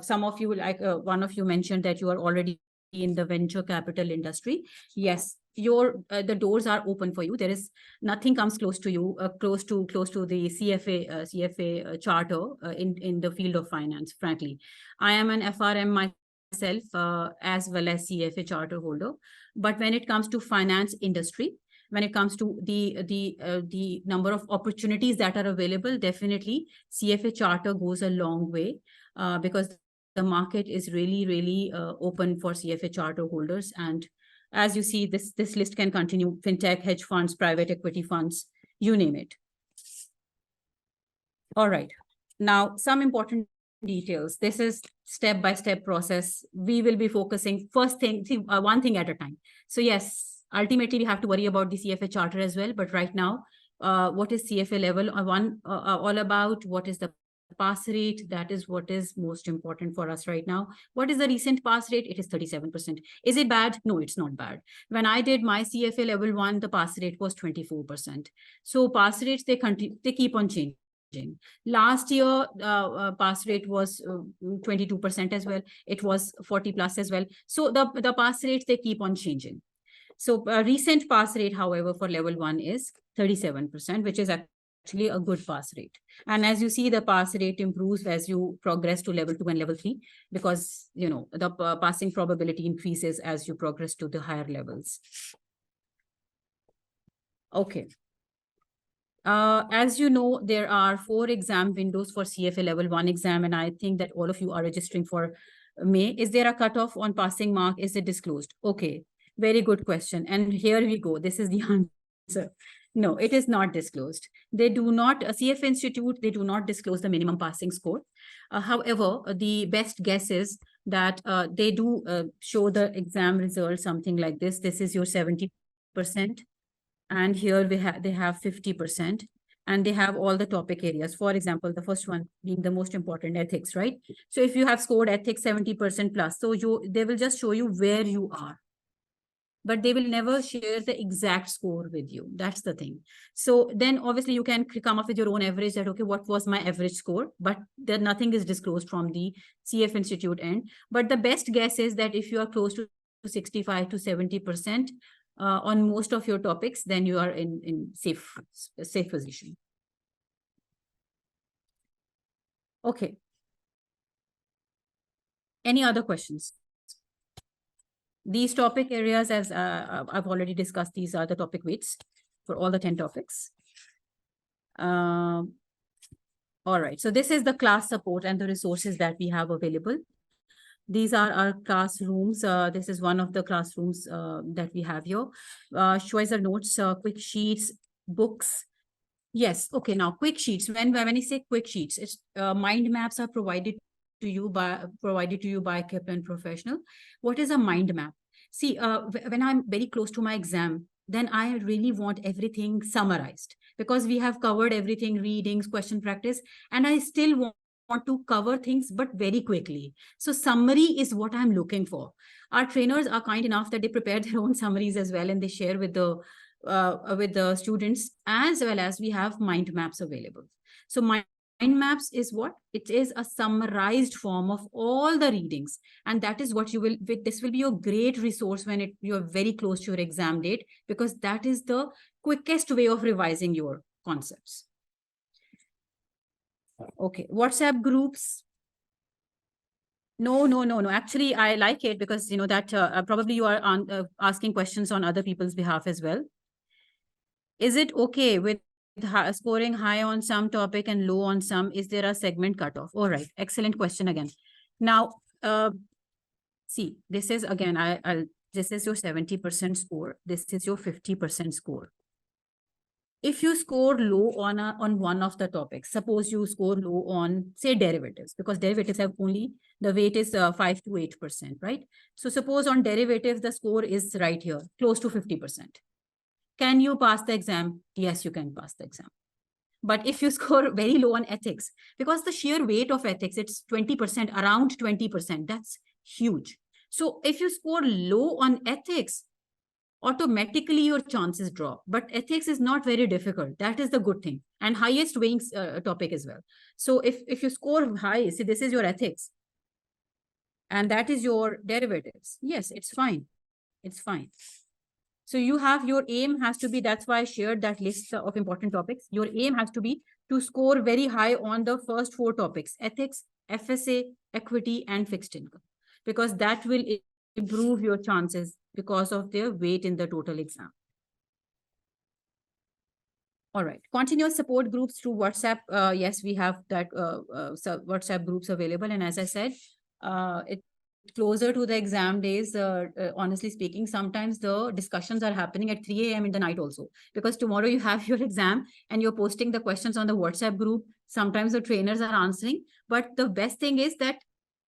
some of you, like one of you mentioned that you are already in the venture capital industry. Yes, the doors are open for you. There is nothing comes close to you, close to the CFA charter in the field of finance. Frankly, I am an FRM myself as well as CFA charter holder. But when it comes to finance industry, when it comes to the number of opportunities that are available, definitely CFA charter goes a long way because the market is really open for CFA charter holders. And as you see, this list can continue: fintech, hedge funds, private equity funds, you name it. All right. Now, some important details. This is step-by-step process. We will be focusing one thing at a time. So yes, ultimately we have to worry about the CFA charter as well. But right now, what is CFA level all about? What is the pass rate? That is what is most important for us right now. What is the recent pass rate? It is 37%. Is it bad? No, it's not bad. When I did my CFA level 1, the pass rate was 24%. So pass rates, they keep on changing. Last year, pass rate was 22% as well. It was 40 plus as well. So the pass rates, they keep on changing. So recent pass rate, however, for level 1 is 37%, which is actually a good pass rate. And as you see, the pass rate improves as you progress to level 2 and level 3, because, you know, the passing probability increases as you progress to the higher levels. Okay. As you know, there are 4 exam windows for CFA level 1 exam, and I think that all of you are registering for May. Is there a cutoff on passing mark? Is it disclosed? Okay, very good question. And here we go. This is the answer. No, it is not disclosed. They do not, CFA Institute, they do not disclose the minimum passing score. However, the best guess is that they do show the exam result, something like this. This is your 70%. And here they have 50%, and they have all the topic areas. For example, the first one being the most important, ethics, right? So if you have scored ethics 70% plus, so they will just show you where you are, but they will never share the exact score with you. That's the thing. So then obviously you can come up with your own average that, okay, what was my average score? But there nothing is disclosed from the CF Institute end. But the best guess is that if you are close to 65 to 70%, on most of your topics, then you are in safe position. Okay. Any other questions? These topic areas, as I've already discussed, these are the topic weights for all the 10 topics. All right. So this is the class support and the resources that we have available. These are our classrooms. This is one of the classrooms that we have here. Schweizer notes, quick sheets, books. Yes. Okay. Now, quick sheets. When I say quick sheets, it's mind maps are provided to you by Kaplan Professional. What is a mind map? See, when I'm very close to my exam, then I really want everything summarized, because we have covered everything, readings, question practice, and I still want to cover things, but very quickly. So summary is what I'm looking for. Our trainers are kind enough that they prepare their own summaries as well, and they share with the students, as well as we have mind maps available. So mind maps is what? It is a summarized form of all the readings. And that is what you will, this will be your great resource when you're very close to your exam date, because that is the quickest way of revising your concepts. Okay, WhatsApp groups. No. Actually, I like it because, you know, that probably you are asking questions on other people's behalf as well. Is it okay with scoring high on some topic and low on some? Is there a segment cutoff? All right, excellent question again. Now, see, this is again, this is your 70% score. This is your 50% score. If you score low on one of the topics, suppose you score low on, say, derivatives, because derivatives have only, the weight is 5 to 8%, right? So suppose on derivatives, the score is right here, close to 50%. Can you pass the exam? Yes, you can pass the exam. But if you score very low on ethics, because the sheer weight of ethics, it's 20%, around 20%, that's huge. So if you score low on ethics, automatically your chances drop. But ethics is not very difficult. That is the good thing. And highest weighing topic as well. So if you score high, see, this is your ethics. And that is your derivatives. Yes, it's fine. It's fine. So you have, your aim has to be, that's why I shared that list of important topics. Your aim has to be to score very high on the first 4 topics: ethics, FSA, equity, and fixed income, because that will improve your chances because of their weight in the total exam. All right, continuous support groups through WhatsApp. Yes, we have that WhatsApp groups available. And as I said, it closer to the exam days, honestly speaking, sometimes the discussions are happening at 3 a.m. in the night also, because tomorrow you have your exam and you're posting the questions on the WhatsApp group. Sometimes the trainers are answering, but the best thing is that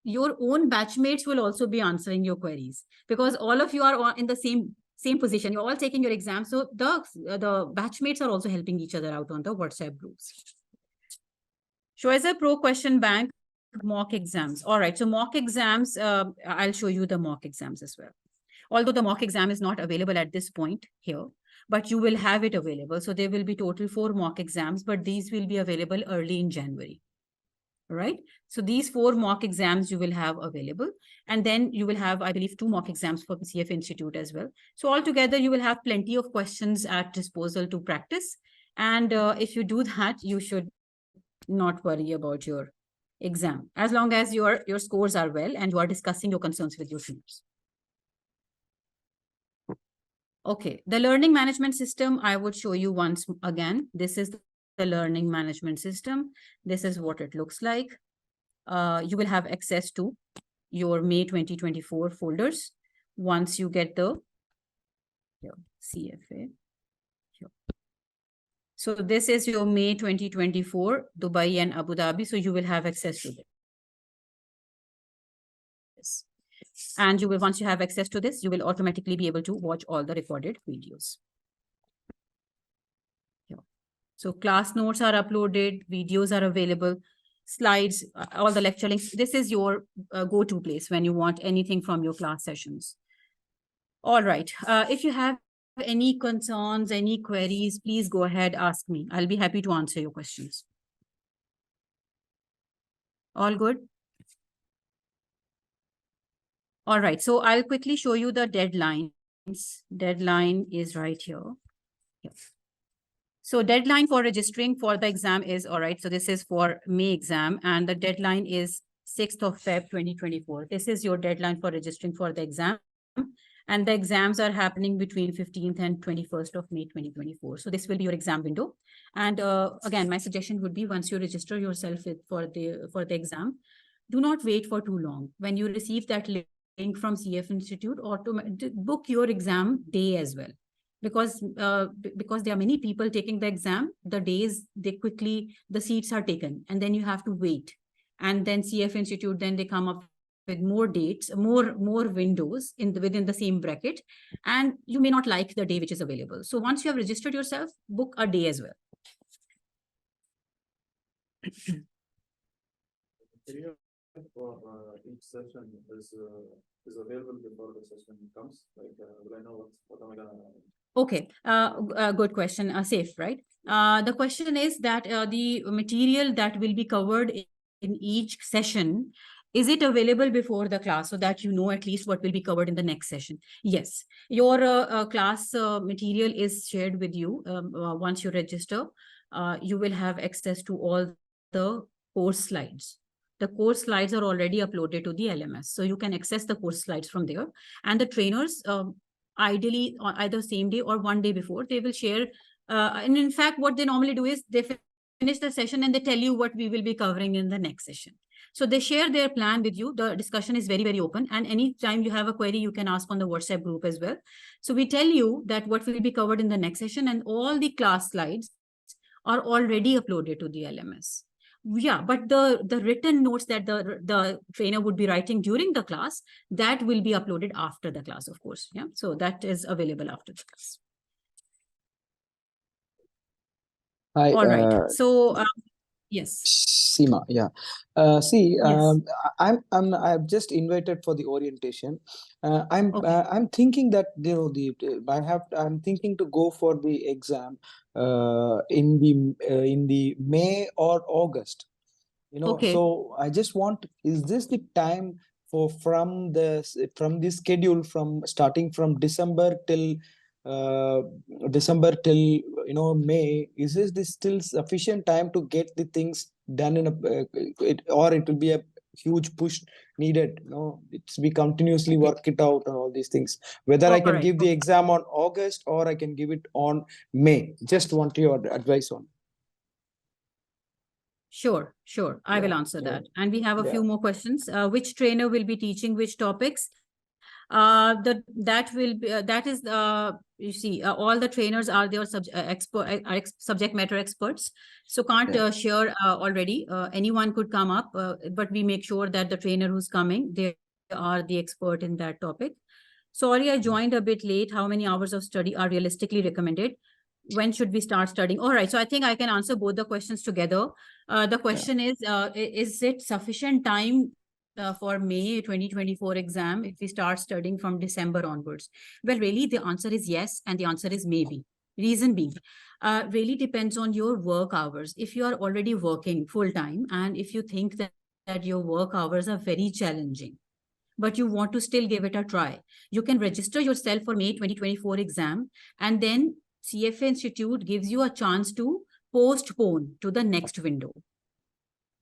your own batchmates will also be answering your queries, because all of you are in the same position. You're all taking your exam. So the batchmates are also helping each other out on the WhatsApp groups. Schweizer Pro Question Bank mock exams. All right, so mock exams, I'll show you the mock exams as well. Although the mock exam is not available at this point here, but you will have it available. So there will be total 4 mock exams, but these will be available early in January. All right, so these 4 mock exams you will have available. And then you will have, I believe, 2 mock exams for the CFA Institute as well. So altogether, you will have plenty of questions at disposal to practice. And if you do that, you should not worry about your exam, as long as your scores are well and you are discussing your concerns with your students. Okay, the learning management system, I would show you once again. This is the learning management system. This is what it looks like. You will have access to your May 2024 folders once you get the CFA. Here. So this is your May 2024, Dubai and Abu Dhabi. So you will have access to this. And you will, once you have access to this, you will automatically be able to watch all the recorded videos. Here. So class notes are uploaded, videos are available, slides, all the lecture links. This is your go-to place when you want anything from your class sessions. All right. If you have any concerns, any queries, please go ahead, ask me. I'll be happy to answer your questions. All good? All right. So I'll quickly show you the deadlines. Deadline is right here. Yep. So deadline for registering for the exam is, all right, so this is for May exam, and the deadline is 6th of Feb 2024. This is your deadline for registering for the exam. And the exams are happening between 15th and 21st of May 2024. So this will be your exam window. And again, my suggestion would be, once you register yourself for the exam, do not wait for too long. When you receive that link from CF Institute, book your exam day as well. Because there are many people taking the exam, the days the seats are taken, and then you have to wait. And then CF Institute, then they come up with more dates, more windows within the same bracket, and you may not like the day which is available. So once you have registered yourself, book a day as well. for each session is available before the session comes? Like, will I know what am I gonna? Okay, good question. Safe, right? The question is that the material that will be covered in each session, is it available before the class so that you know at least what will be covered in the next session? Yes, your class material is shared with you once you register. You will have access to all the course slides. The course slides are already uploaded to the LMS, so you can access the course slides from there. And the trainers, ideally either same day or one day before, they will share. And in fact, what they normally do is they finish the session and they tell you what we will be covering in the next session. So they share their plan with you. The discussion is very, very open. And anytime you have a query, you can ask on the WhatsApp group as well. So we tell you that what will be covered in the next session, and all the class slides are already uploaded to the LMS. Yeah, but the written notes that the trainer would be writing during the class, that will be uploaded after the class, of course. Yeah, so that is available after the class. Hi, All right. So yes, Seema. Yeah. yes. I've just invited for the orientation. Okay. I'm thinking that I'm thinking to go for the exam in the May or August. Okay. So I just want, is this the time from the schedule from starting from December till May? Is this still sufficient time to get the things done or it will be a huge push needed? We continuously Okay. work it out and all these things. Whether I All can right. give the exam on August or I can give it on May. Just want your advice on. Sure. I will answer that. And we have a few more questions. Which trainer will be teaching which topics? All the trainers are their subject matter experts, so can't share already. Anyone could come up, but we make sure that the trainer who's coming, they are the expert in that topic. Sorry, I joined a bit late. How many hours of study are realistically recommended? When should we start studying? All right, so I think I can answer both the questions together. The question is it sufficient time for May 2024 exam if we start studying from December onwards? Well, really, the answer is yes, and the answer is maybe. Reason being, really depends on your work hours. If you are already working full time, and if you think that your work hours are very challenging, but you want to still give it a try, you can register yourself for May 2024 exam, and then CFA Institute gives you a chance to postpone to the next window.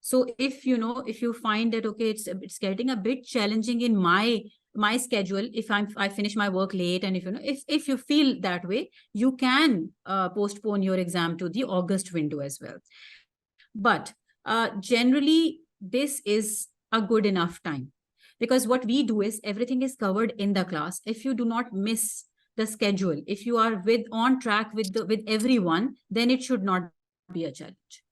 So if you find that, okay, it's getting a bit challenging in my schedule, if I finish my work late, and if you feel that way, you can postpone your exam to the August window as well. But generally, this is a good enough time, because what we do is everything is covered in the class. If you do not miss the schedule, if you are on track with everyone, then it should not be a challenge.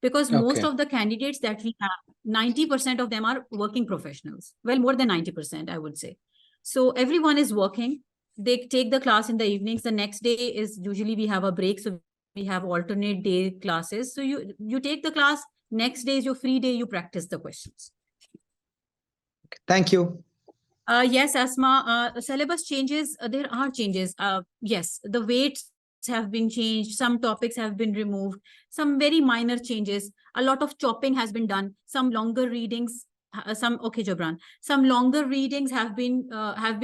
Because most of the candidates that we have, 90% of them are working professionals. Well, more than 90%, I would say. So everyone is working. They take the class in the evenings. The next day is usually we have a break. So we have alternate day classes. So you take the class. Next day is your free day. You practice the questions. Thank you. Yes, Asma, syllabus changes. There are changes. Yes, the weights have been changed. Some topics have been removed. Some very minor changes. A lot of chopping has been done. Some longer readings. Okay, Jabran. Some longer readings have been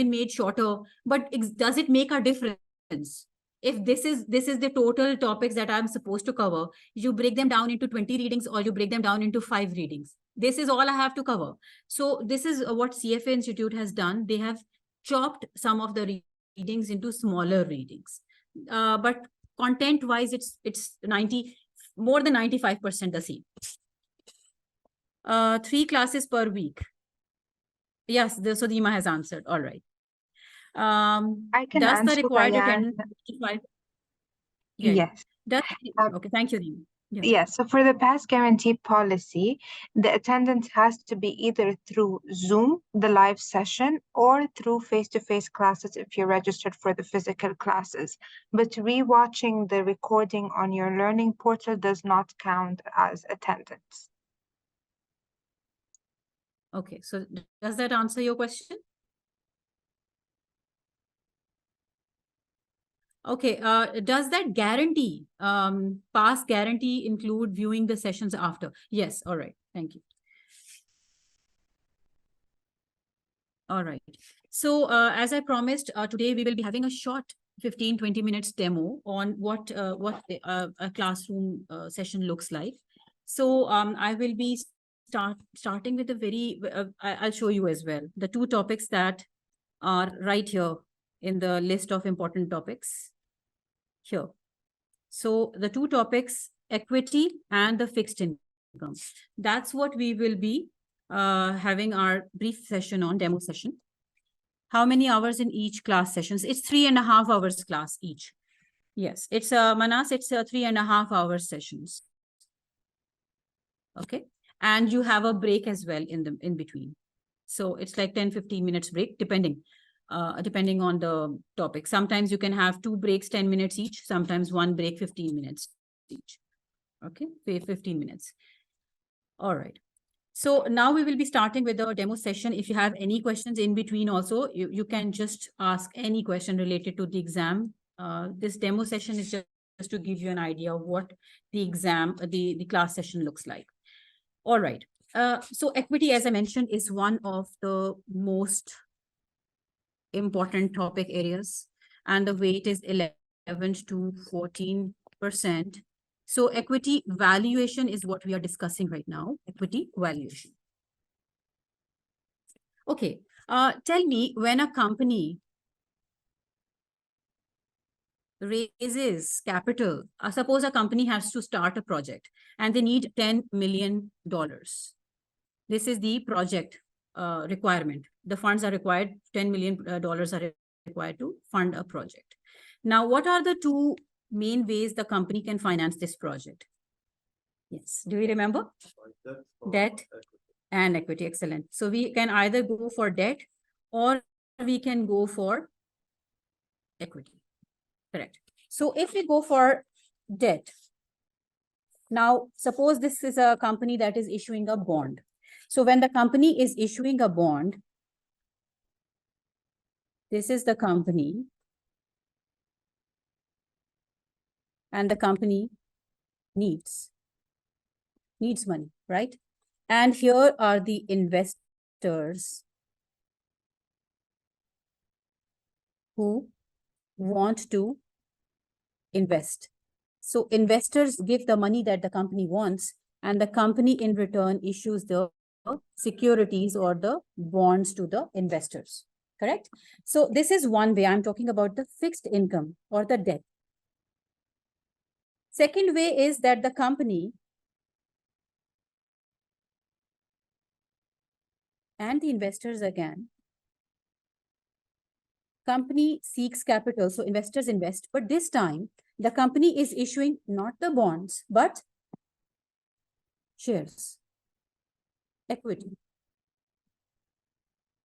made shorter. But does it make a difference? If this is the total topics that I'm supposed to cover, you break them down into 20 readings or you break them down into 5 readings. This is all I have to cover. So this is what CFA Institute has done. They have chopped some of the readings into smaller readings. But content-wise, it's more than 95% the same. 3 classes per week. Yes, so Dima has answered. All right. I can does answer, the required Diane. attendance? Yes. Okay, thank you, Dima. Yes, so for the pass guarantee policy, the attendance has to be either through Zoom, the live session, or through face-to-face classes if you're registered for the physical classes. But rewatching the recording on your learning portal does not count as attendance. Okay, so does that answer your question? Okay, does that guarantee, pass guarantee include viewing the sessions after? Yes, all right, thank you. All right, so as I promised, today we will be having a short 15-20 minutes demo on what a classroom session looks like. So I will be starting with a very, I'll show you as well, the two topics that are right here in the list of important topics here. So the two topics, equity and the fixed income. That's what we will be having our brief session on, demo session. How many hours in each class sessions? It's 3.5 hours class each. Yes, it's Manas, it's 3.5 hour sessions. Okay, and you have a break as well in between. So it's like 10-15 minutes break, depending on the topic. Sometimes you can have 2 breaks, 10 minutes each. Sometimes 1 break, 15 minutes each. Okay, 15 minutes. All right. So now we will be starting with the demo session. If you have any questions in between also, you can just ask any question related to the exam. This demo session is just to give you an idea of what the exam, the class session looks like. All right. So equity, as I mentioned, is one of the most important topic areas, and the weight is 11 to 14%. So equity valuation is what we are discussing right now, equity valuation. Okay, tell me, when a company raises capital, suppose a company has to start a project and they need $10 million. This is the project requirement. The funds are required, $10 million are required to fund a project. Now, what are the two main ways the company can finance this project? Yes, do you remember? Debt and equity, excellent. So we can either go for debt or we can go for equity, correct. So if we go for debt, now suppose this is a company that is issuing a bond. So when the company is issuing a bond, this is the company, and the company needs money, right? And here are the investors who want to invest. So investors give the money that the company wants, and the company in return issues the securities or the bonds to the investors, correct? So this is one way. I'm talking about the fixed income or the debt. Second way is that the company and the investors again, company seeks capital, so investors invest, but this time the company is issuing not the bonds, but shares, equity.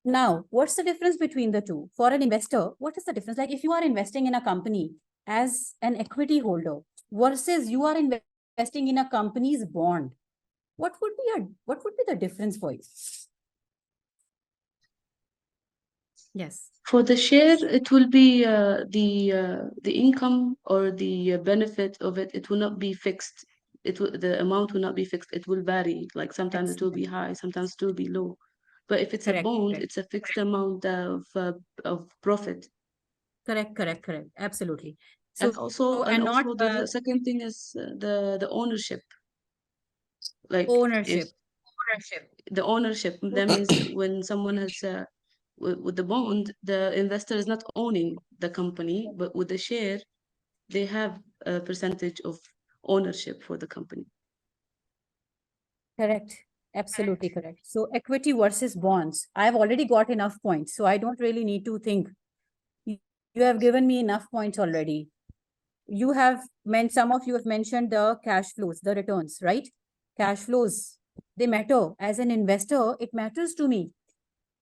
Now, what's the difference between the two? For an investor, what is the difference? Like if you are investing in a company as an equity holder versus you are investing in a company's bond, what would be the difference for you? Yes. For the share, it will be the income or the benefit of it. It will not be fixed. The amount will not be fixed. It will vary. Like sometimes it will be high, sometimes it will be low. But if it's a bond, it's a fixed amount of profit. Correct. Absolutely. So, and also the second thing is the ownership. Like ownership. The ownership. That means when someone has with the bond, the investor is not owning the company, but with the share, they have a percentage of ownership for the company. Correct. Absolutely correct. So equity versus bonds. I've already got enough points, so I don't really need to think. You have given me enough points already. You have some of you have mentioned the cash flows, the returns, right? Cash flows, they matter. As an investor, it matters to me.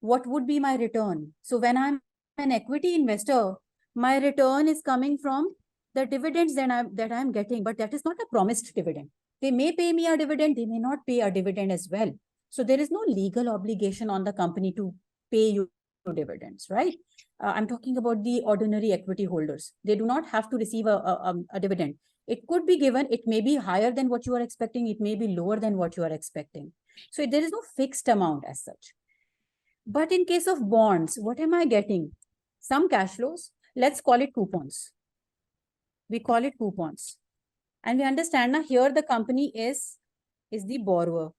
What would be my return? So when I'm an equity investor, my return is coming from the dividends that I'm getting, but that is not a promised dividend. They may pay me a dividend, they may not pay a dividend as well. So there is no legal obligation on the company to pay you dividends, right? I'm talking about the ordinary equity holders. They do not have to receive a dividend. It could be given. It may be higher than what you are expecting. It may be lower than what you are expecting. So there is no fixed amount as such. But in case of bonds, what am I getting? Some cash flows. Let's call it coupons. We call it coupons. And we understand now here the company is the borrower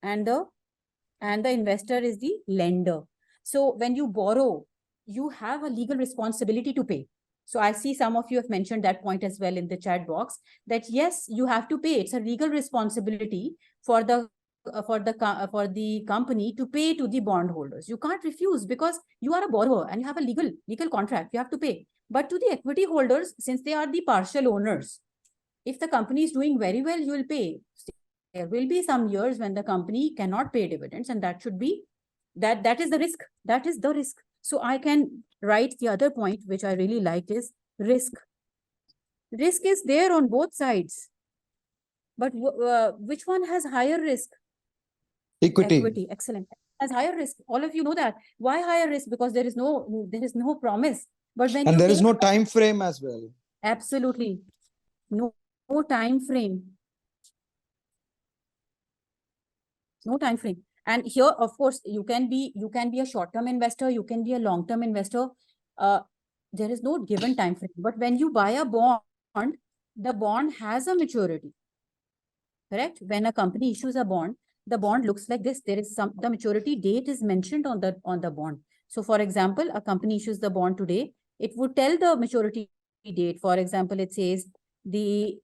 and the investor is the lender. So when you borrow, you have a legal responsibility to pay. So I see some of you have mentioned that point as well in the chat box, that yes, you have to pay. It's a legal responsibility for the company to pay to the bondholders. You can't refuse because you are a borrower and you have a legal contract. You have to pay. But to the equity holders, since they are the partial owners, if the company is doing very well, you will pay. There will be some years when the company cannot pay dividends, and that should be that is the risk. That is the risk. So I can write the other point, which I really like, is risk. Risk is there on both sides. But which one has higher risk? Equity. Excellent. Has higher risk. All of you know that. Why higher risk? Because there is no promise. But when there is no time frame as well. Absolutely. No time frame. No time frame. And here, of course, you can be a short-term investor, you can be a long-term investor. There is no given time frame. But when you buy a bond, the bond has a maturity. Correct? When a company issues a bond, the bond looks like this. There is the maturity date is mentioned on the bond. So for example, a company issues the bond today, it would tell the maturity date. For example, it says the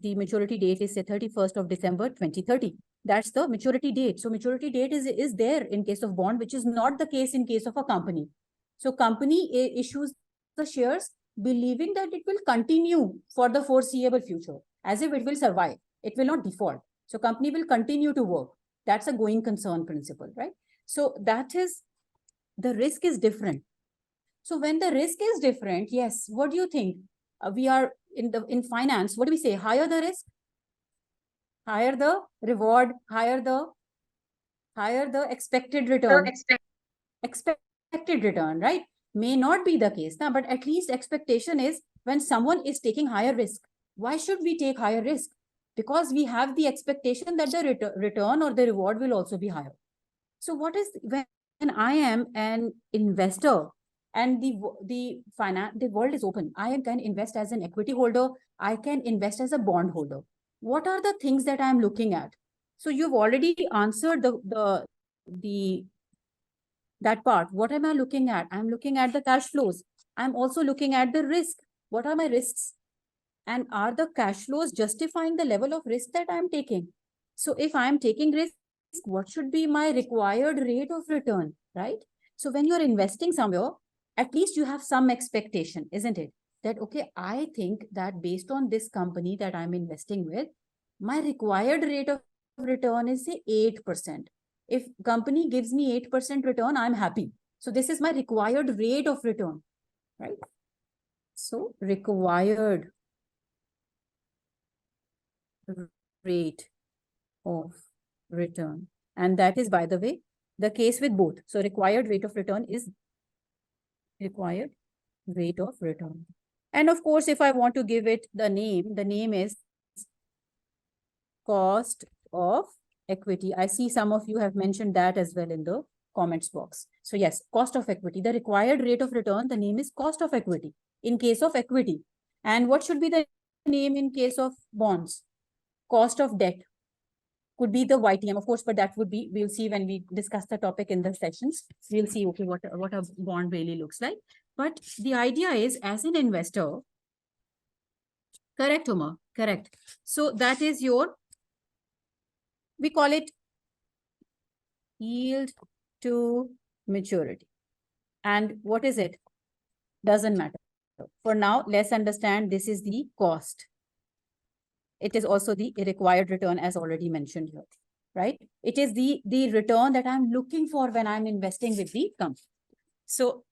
maturity date is say 31st of December 2030. That's the maturity date. So maturity date is there in case of bond, which is not the case in case of a company. So company issues the shares believing that it will continue for the foreseeable future, as if it will survive. It will not default. So company will continue to work. That's a going concern principle, right? So that is, the risk is different. So when the risk is different, yes, what do you think? We are in finance, what do we say? Higher the risk, higher the reward, higher the expected return. Expected return, right? May not be the case now, but at least expectation is when someone is taking higher risk. Why should we take higher risk? Because we have the expectation that the return or the reward will also be higher. So what is when I am an investor and the world is open, I can invest as an equity holder, I can invest as a bond holder. What are the things that I'm looking at? So you've already answered that part. What am I looking at? I'm looking at the cash flows. I'm also looking at the risk. What are my risks? And are the cash flows justifying the level of risk that I'm taking? So if I'm taking risk, what should be my required rate of return, right? So when you're investing somewhere, at least you have some expectation, isn't it? That, okay, I think that based on this company that I'm investing with, my required rate of return is say 8%. If company gives me 8% return, I'm happy. So this is my required rate of return, right? So required rate of return. And that is, by the way, the case with both. So required rate of return is required rate of return. And of course, if I want to give it the name is cost of equity. I see some of you have mentioned that as well in the comments box. So yes, cost of equity, the required rate of return, the name is cost of equity in case of equity. And what should be the name in case of bonds? Cost of debt. Could be the YTM, of course, but that would be, we'll see when we discuss the topic in the sessions. We'll see, okay, what a bond really looks like. But the idea is, as an investor, correct, Uma? Correct. So that is your, we call it yield to maturity. And what is it? Doesn't matter. For now, let's understand this is the cost. It is also the required return, as already mentioned here, right? It is the return that I'm looking for when I'm investing with the company. So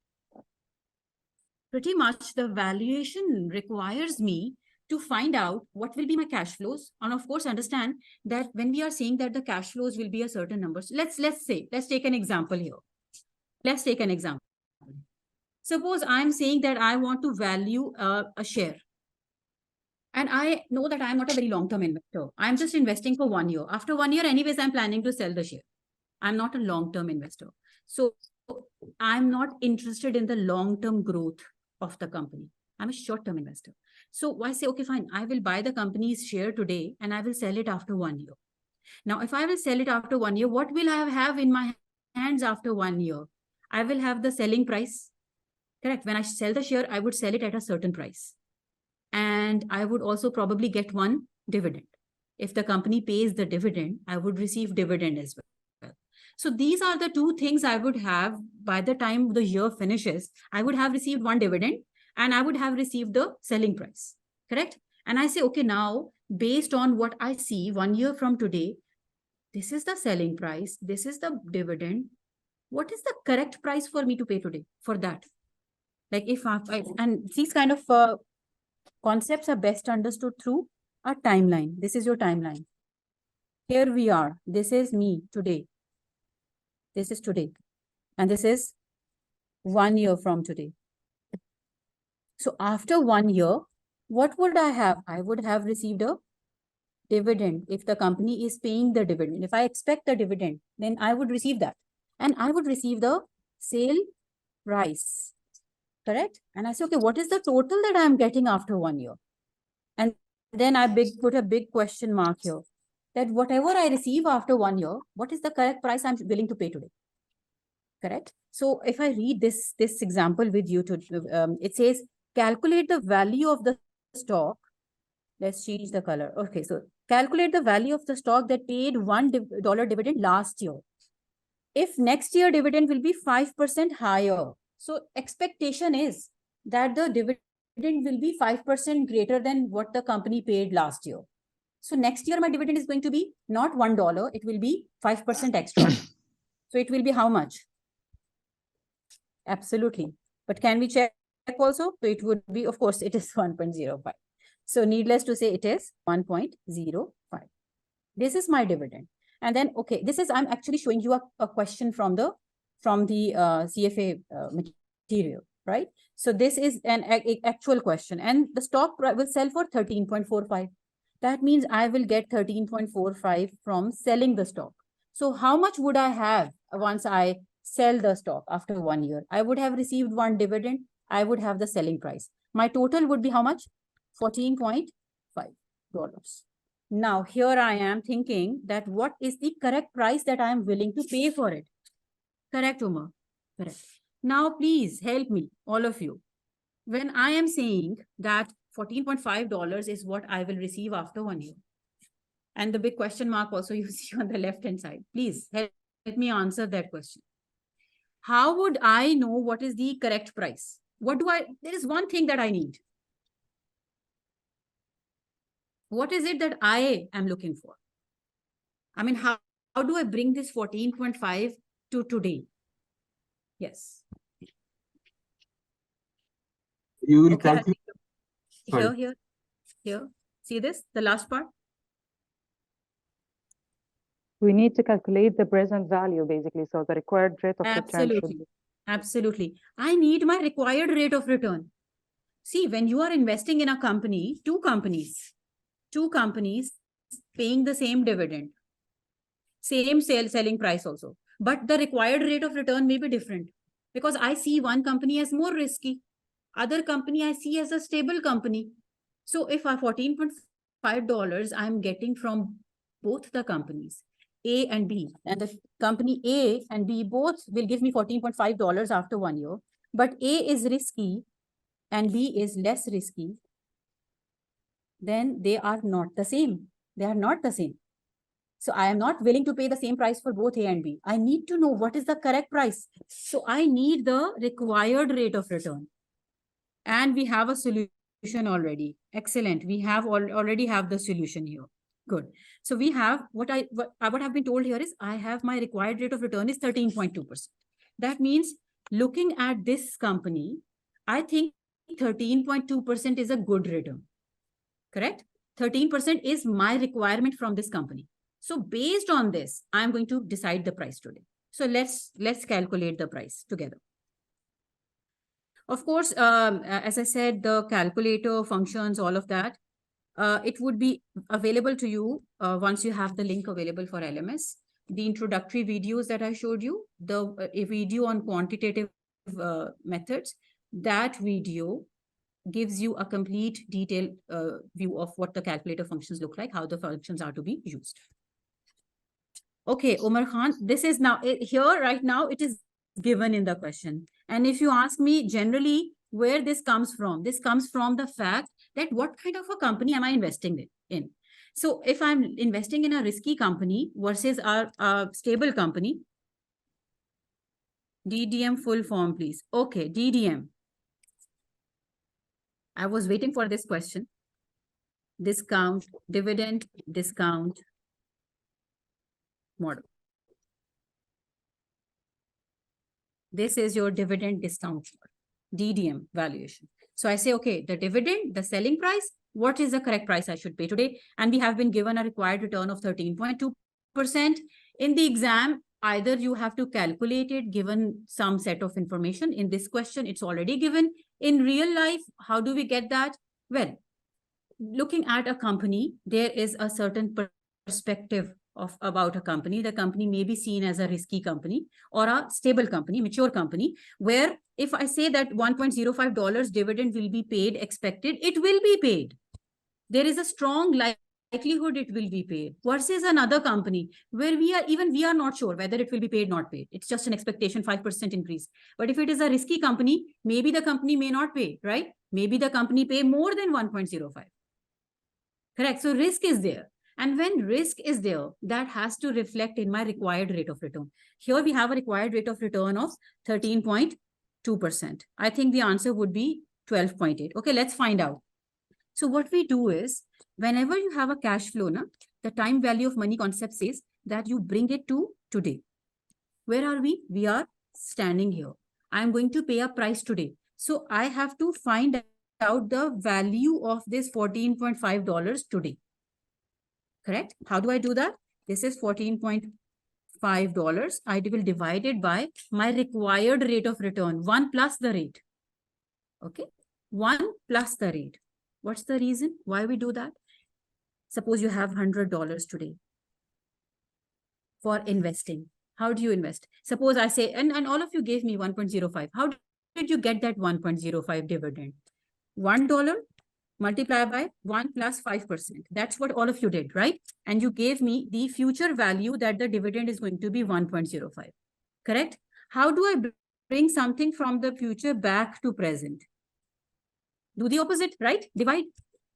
pretty much the valuation requires me to find out what will be my cash flows. And of course, understand that when we are saying that the cash flows will be a certain number. So let's take an example here. Let's take an example. Suppose I'm saying that I want to value a share. And I know that I'm not a very long-term investor. I'm just investing for 1 year. After 1 year, anyways, I'm planning to sell the share. I'm not a long-term investor. So I'm not interested in the long-term growth of the company. I'm a short-term investor. So I say, okay, fine. I will buy the company's share today and I will sell it after 1 year. Now, if I will sell it after 1 year, what will I have in my hands after 1 year? I will have the selling price. Correct. When I sell the share, I would sell it at a certain price. And I would also probably get one dividend. If the company pays the dividend, I would receive dividend as well. So these are the two things I would have by the time the year finishes. I would have received one dividend and I would have received the selling price. Correct. And I say, okay, now based on what I see 1 year from today, this is the selling price. This is the dividend. What is the correct price for me to pay today for that? Like if and these kind of concepts are best understood through a timeline. This is your timeline. Here we are. This is me today. This is today. And this is 1 year from today. So after 1 year, what would I have? I would have received a dividend. If the company is paying the dividend, if I expect the dividend, then I would receive that. And I would receive the sale price. Correct? And I say, okay, what is the total that I'm getting after 1 year? And then I put a big question mark here. That whatever I receive after 1 year, what is the correct price I'm willing to pay today? Correct? So if I read this example with you, it says, calculate the value of the stock. Let's change the color. Okay, so calculate the value of the stock that paid $1 dividend last year. If next year dividend will be 5% higher. So expectation is that the dividend will be 5% greater than what the company paid last year. So next year, my dividend is going to be not $1, it will be 5% extra. So it will be how much? Absolutely. But can we check also? So it would be, of course, it is 1.05. So needless to say, it is 1.05. This is my dividend. And then, okay, I'm actually showing you a question from the CFA material, right? So this is an actual question and the stock will sell for 13.45. That means I will get 13.45 from selling the stock. So how much would I have once I sell the stock after 1 year? I would have received one dividend. I would have the selling price. My total would be how much? $14.5. Now, here I am thinking that what is the correct price that I am willing to pay for it? Correct, Umar? Correct. Now, please help me, all of you. When I am saying that $14.5 is what I will receive after 1 year, and the big question mark also you see on the left-hand side, please help me answer that question. How would I know what is the correct price? There is one thing that I need. What is it that I am looking for? I mean, how do I bring this 14.5 to today? Yes. You will okay, calculate. Here. See this, the last part? We need to calculate the present value, basically. So the required rate of return should be. Absolutely. I need my required rate of return. See, when you are investing in a company, two companies paying the same dividend, same selling price also, but the required rate of return may be different because I see one company as more risky, other company I see as a stable company. So if I $14.5 I'm getting from both the companies, A and B, and the company A and B both will give me $14.5 after 1 year, but A is risky and B is less risky, then they are not the same. They are not the same. So I am not willing to pay the same price for both A and B. I need to know what is the correct price. So I need the required rate of return. And we have a solution already. Excellent. We have already have the solution here. Good. So we have what have been told here is I have my required rate of return is 13.2%. That means looking at this company, I think 13.2% is a good return. correct? 13% is my requirement from this company. So based on this, I'm going to decide the price today. So let's calculate the price together. Of course, as I said, the calculator functions, all of that, it would be available to you once you have the link available for LMS. The introductory videos that I showed you, a video on quantitative methods, that video gives you a complete detailed view of what the calculator functions look like, how the functions are to be used. Okay, Omar Khan, this is now here right now, it is given in the question. And if you ask me generally where this comes from the fact that what kind of a company am I investing in? So if I'm investing in a risky company versus a stable company, DDM full form, please. Okay, DDM. I was waiting for this question. Discount, dividend, discount model. This is your dividend discount model, DDM valuation. So I say, okay, the dividend, the selling price, what is the correct price I should pay today? And we have been given a required return of 13.2%. In the exam, either you have to calculate it given some set of information. In this question, it's already given. In real life, how do we get that? Well, looking at a company, there is a certain perspective about a company. The company may be seen as a risky company or a stable company, mature company, where if I say that $1.05 dividend will be paid, expected, it will be paid. There is a strong likelihood it will be paid, versus another company where we are not sure whether it will be paid, not paid. It's just an expectation, 5% increase. But if it is a risky company, maybe the company may not pay, right? Maybe the company pay more than 1.05. Correct. So risk is there. And when risk is there, that has to reflect in my required rate of return. Here we have a required rate of return of 13.2%. I think the answer would be 12.8. Okay, let's find out. So what we do is, whenever you have a cash flow, the time value of money concept says that you bring it to today. Where are we? We are standing here. I'm going to pay a price today. So I have to find out the value of this $14.5 today. Correct? How do I do that? This is $14.5. I will divide it by my required rate of return, 1 plus the rate. Okay, 1 plus the rate. What's the reason why we do that? Suppose you have $100 today for investing. How do you invest? Suppose I say, and all of you gave me 1.05. How did you get that 1.05 dividend? $1 multiplied by 1 plus 5%. That's what all of you did, right? And you gave me the future value that the dividend is going to be 1.05. Correct? How do I bring something from the future back to present? Do the opposite, right? Divide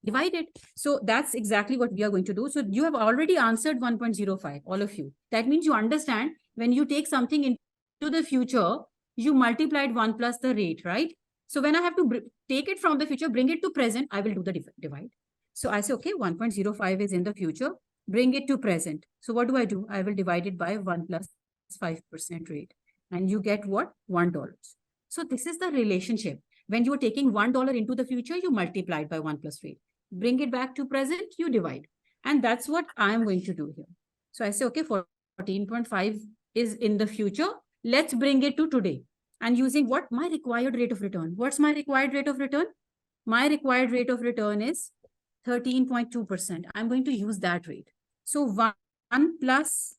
it. So that's exactly what we are going to do. So you have already answered 1.05, all of you. That means you understand when you take something into the future, you multiplied 1 plus the rate, right? So when I have to take it from the future, bring it to present, I will do the divide. So I say, okay, 1.05 is in the future, bring it to present. So what do? I will divide it by 1 plus 5% rate. And you get what? $1. So this is the relationship. When you are taking $1 into the future, you multiply it by 1 plus rate. Bring it back to present, you divide. And that's what I'm going to do here. So I say, okay, 14.5 is in the future. Let's bring it to today. And using what? My required rate of return. What's my required rate of return? My required rate of return is 13.2%. I'm going to use that rate. So 1 plus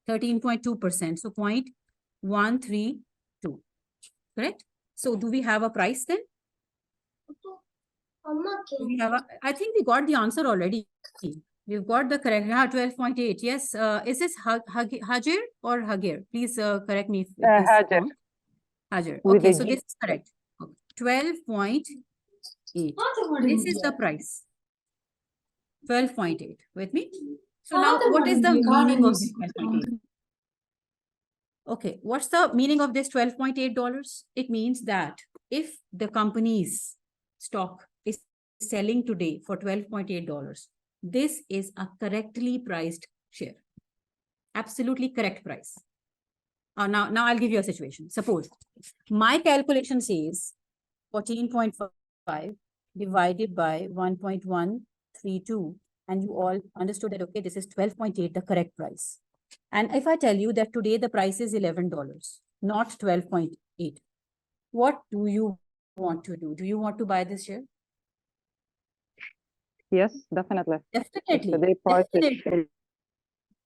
13.2%. So 0.132. Correct? So do we have a price then? I think we got the answer already. We've got the correct 12.8. Yes. Is this Hajir or Hagir? Please correct me. Hajir. Hajir. Okay, so this is correct. 12.8. This is the price. 12.8. With me? So now what is the meaning of this 12.8? Okay, what's the meaning of this $12.8? It means that if the company's stock is selling today for $12.8, this is a correctly priced share. Absolutely correct price. Now I'll give you a situation. Suppose my calculation says 14.5 divided by 1.132. And you all understood that, okay, this is 12.8, the correct price. And if I tell you that today the price is $11, not 12.8, what do you want to do? Do you want to buy this share? Yes, definitely. Definitely. Definitely.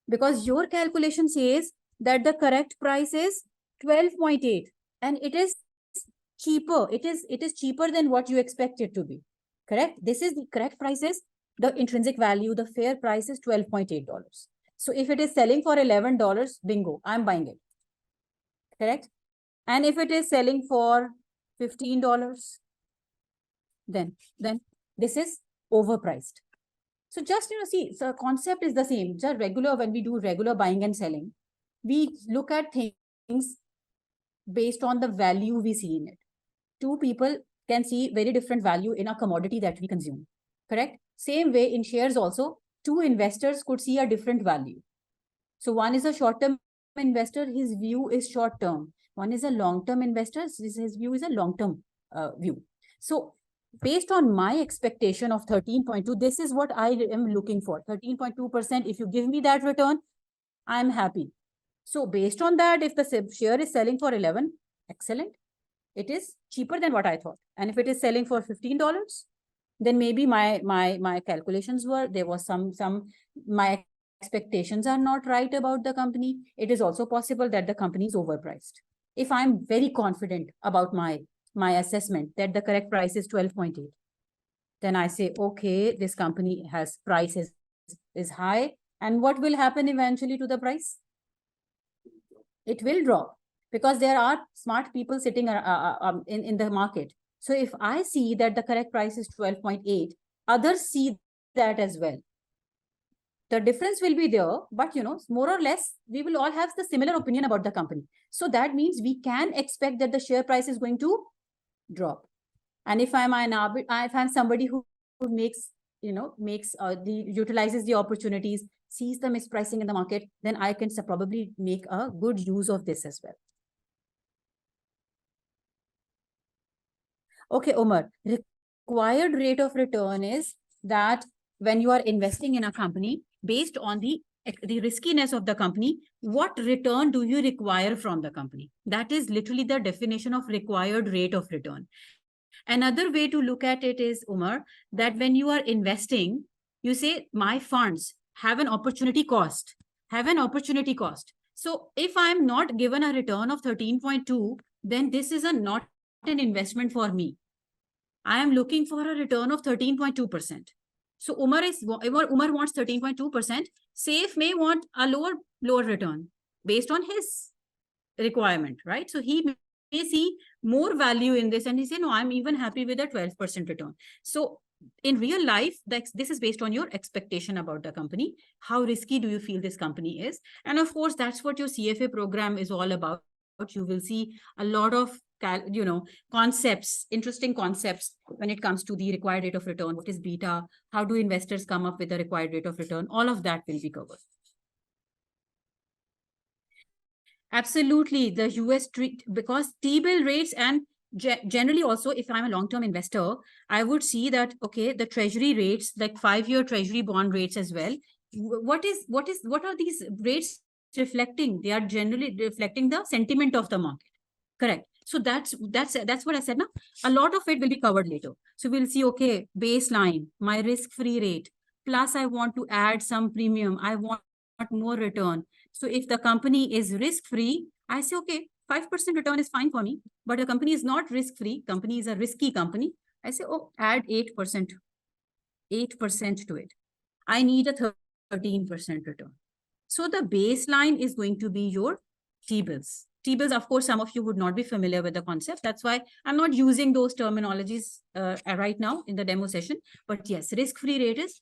Because your calculation says that the correct price is 12.8 and it is cheaper. It is cheaper than what you expect it to be. Correct? This is the correct price is the intrinsic value, the fair price is $12.8. So if it is selling for $11, bingo, I'm buying it. Correct? And if it is selling for $15, then this is overpriced. So just, see, the concept is the same. Just regular, when we do regular buying and selling, we look at things based on the value we see in it. Two people can see very different value in a commodity that we consume. Correct? Same way in shares also, two investors could see a different value. So one is a short-term investor, his view is short-term. One is a long-term investor, his view is a long-term view. So based on my expectation of 13.2, this is what I am looking for. 13.2%, if you give me that return, I'm happy. So based on that, if the share is selling for 11, excellent. It is cheaper than what I thought. And if it is selling for $15, then maybe my calculations were, there was my expectations are not right about the company. It is also possible that the company is overpriced. If I'm very confident about my assessment that the correct price is 12.8, then I say, okay, this company has price is high. And what will happen eventually to the price? It will drop because there are smart people sitting in the market. So if I see that the correct price is 12.8, others see that as well. The difference will be there, but more or less, we will all have the similar opinion about the company. So that means we can expect that the share price is going to drop. And if I'm somebody who makes, utilizes the opportunities, sees the mispricing in the market, then I can probably make a good use of this as well. Okay, Omar, required rate of return is that when you are investing in a company, based on the riskiness of the company, what return do you require from the company? That is literally the definition of required rate of return. Another way to look at it is, Umar, that when you are investing, you say, my funds have an opportunity cost, So if I'm not given a return of 13.2, then this is not an investment for me. I am looking for a return of 13.2%. So Umar wants 13.2%. Safe may want a lower return based on his requirement, right? So he may see more value in this and he say, no, I'm even happy with a 12% return. So in real life, this is based on your expectation about the company. How risky do you feel this company is? And of course, that's what your CFA program is all about. You will see a lot of concepts, interesting concepts when it comes to the required rate of return. What is beta? How do investors come up with the required rate of return? All of that will be covered. Absolutely, the US because T-bill rates and generally also, if I'm a long-term investor, I would see that, okay, the treasury rates, like 5-year treasury bond rates as well. What are these rates reflecting? They are generally reflecting the sentiment of the market. Correct. So that's what I said now. A lot of it will be covered later. So we'll see, okay, baseline, my risk-free rate, plus I want to add some premium. I want more return. So if the company is risk-free, I say, okay, 5% return is fine for me, but the company is not risk-free. Company is a risky company. I say, oh, add 8% to it. I need a 13% return. So the baseline is going to be your T-bills. T-bills, of course, some of you would not be familiar with the concept. That's why I'm not using those terminologies right now in the demo session. But yes, risk-free rate is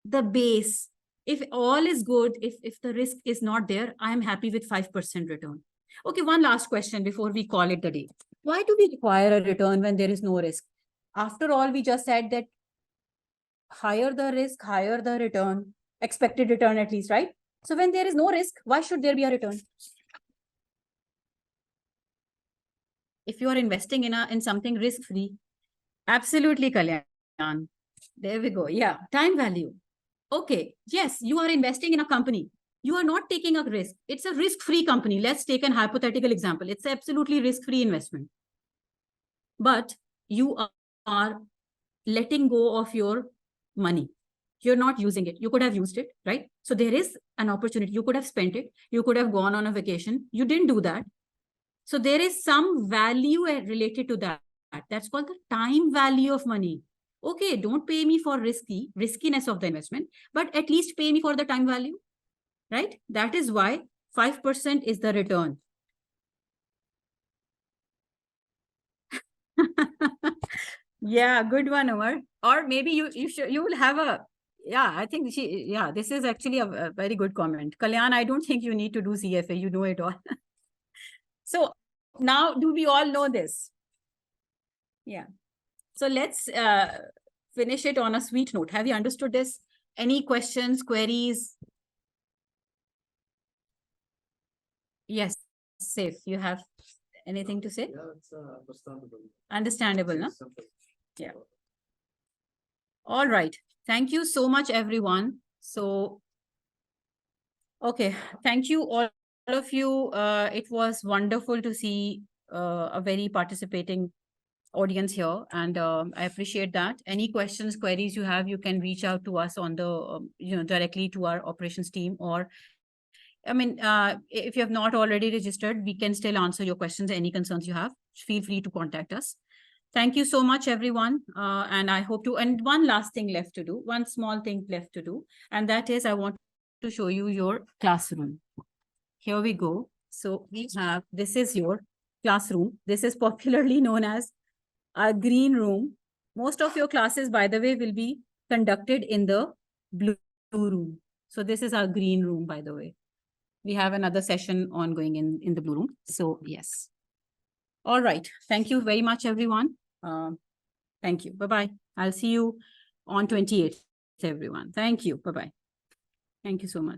the base. If all is good, if the risk is not there, I'm happy with 5% return. Okay, one last question before we call it the day. Why do we require a return when there is no risk? After all, we just said that higher the risk, higher the return, expected return at least, right? So when there is no risk, why should there be a return? If you are investing in something risk-free, absolutely, Kalyan. Kalyan. There we go. Yeah, time value. Okay, yes, you are investing in a company. You are not taking a risk. It's a risk-free company. Let's take an hypothetical example. It's absolutely risk-free investment. But you are letting go of your money. You're not using it. You could have used it, right? So there is an opportunity. You could have spent it. You could have gone on a vacation. You didn't do that. So there is some value related to that. That's called the time value of money. Okay, don't pay me for riskiness of the investment, but at least pay me for the time value, right? That is why 5% is the return. Yeah, good one, Umar. Or maybe you will have a, yeah, I think this is actually a very good comment. Kalyan, I don't think you need to do CFA. You know it all. So now, do we all know this? Yeah. So let's finish it on a sweet note. Have you understood this? Any questions, queries? Yes, Saif, you have anything to say? Yeah, it's understandable. Understandable, no? Yeah. All right. Thank you so much, everyone. So, okay. Thank you, all of you. It was wonderful to see a very participating audience here, and I appreciate that. Any questions, queries you have, you can reach out to us on the, directly to our operations team, or, I mean, if you have not already registered, we can still answer your questions, any concerns you have. Feel free to contact us. Thank you so much, everyone. And I hope to, and one last thing left to do, one small thing left to do, and that is I want to show you your classroom. Here we go. So we have, this is your classroom. This is popularly known as our green room. Most of your classes, by the way, will be conducted in the blue room. So this is our green room, by the way. We have another session ongoing in the blue room. So yes. All right. Thank you very much, everyone. Thank you. Bye-bye. I'll see you on 28th, everyone. Thank you. Bye-bye. Thank you so much.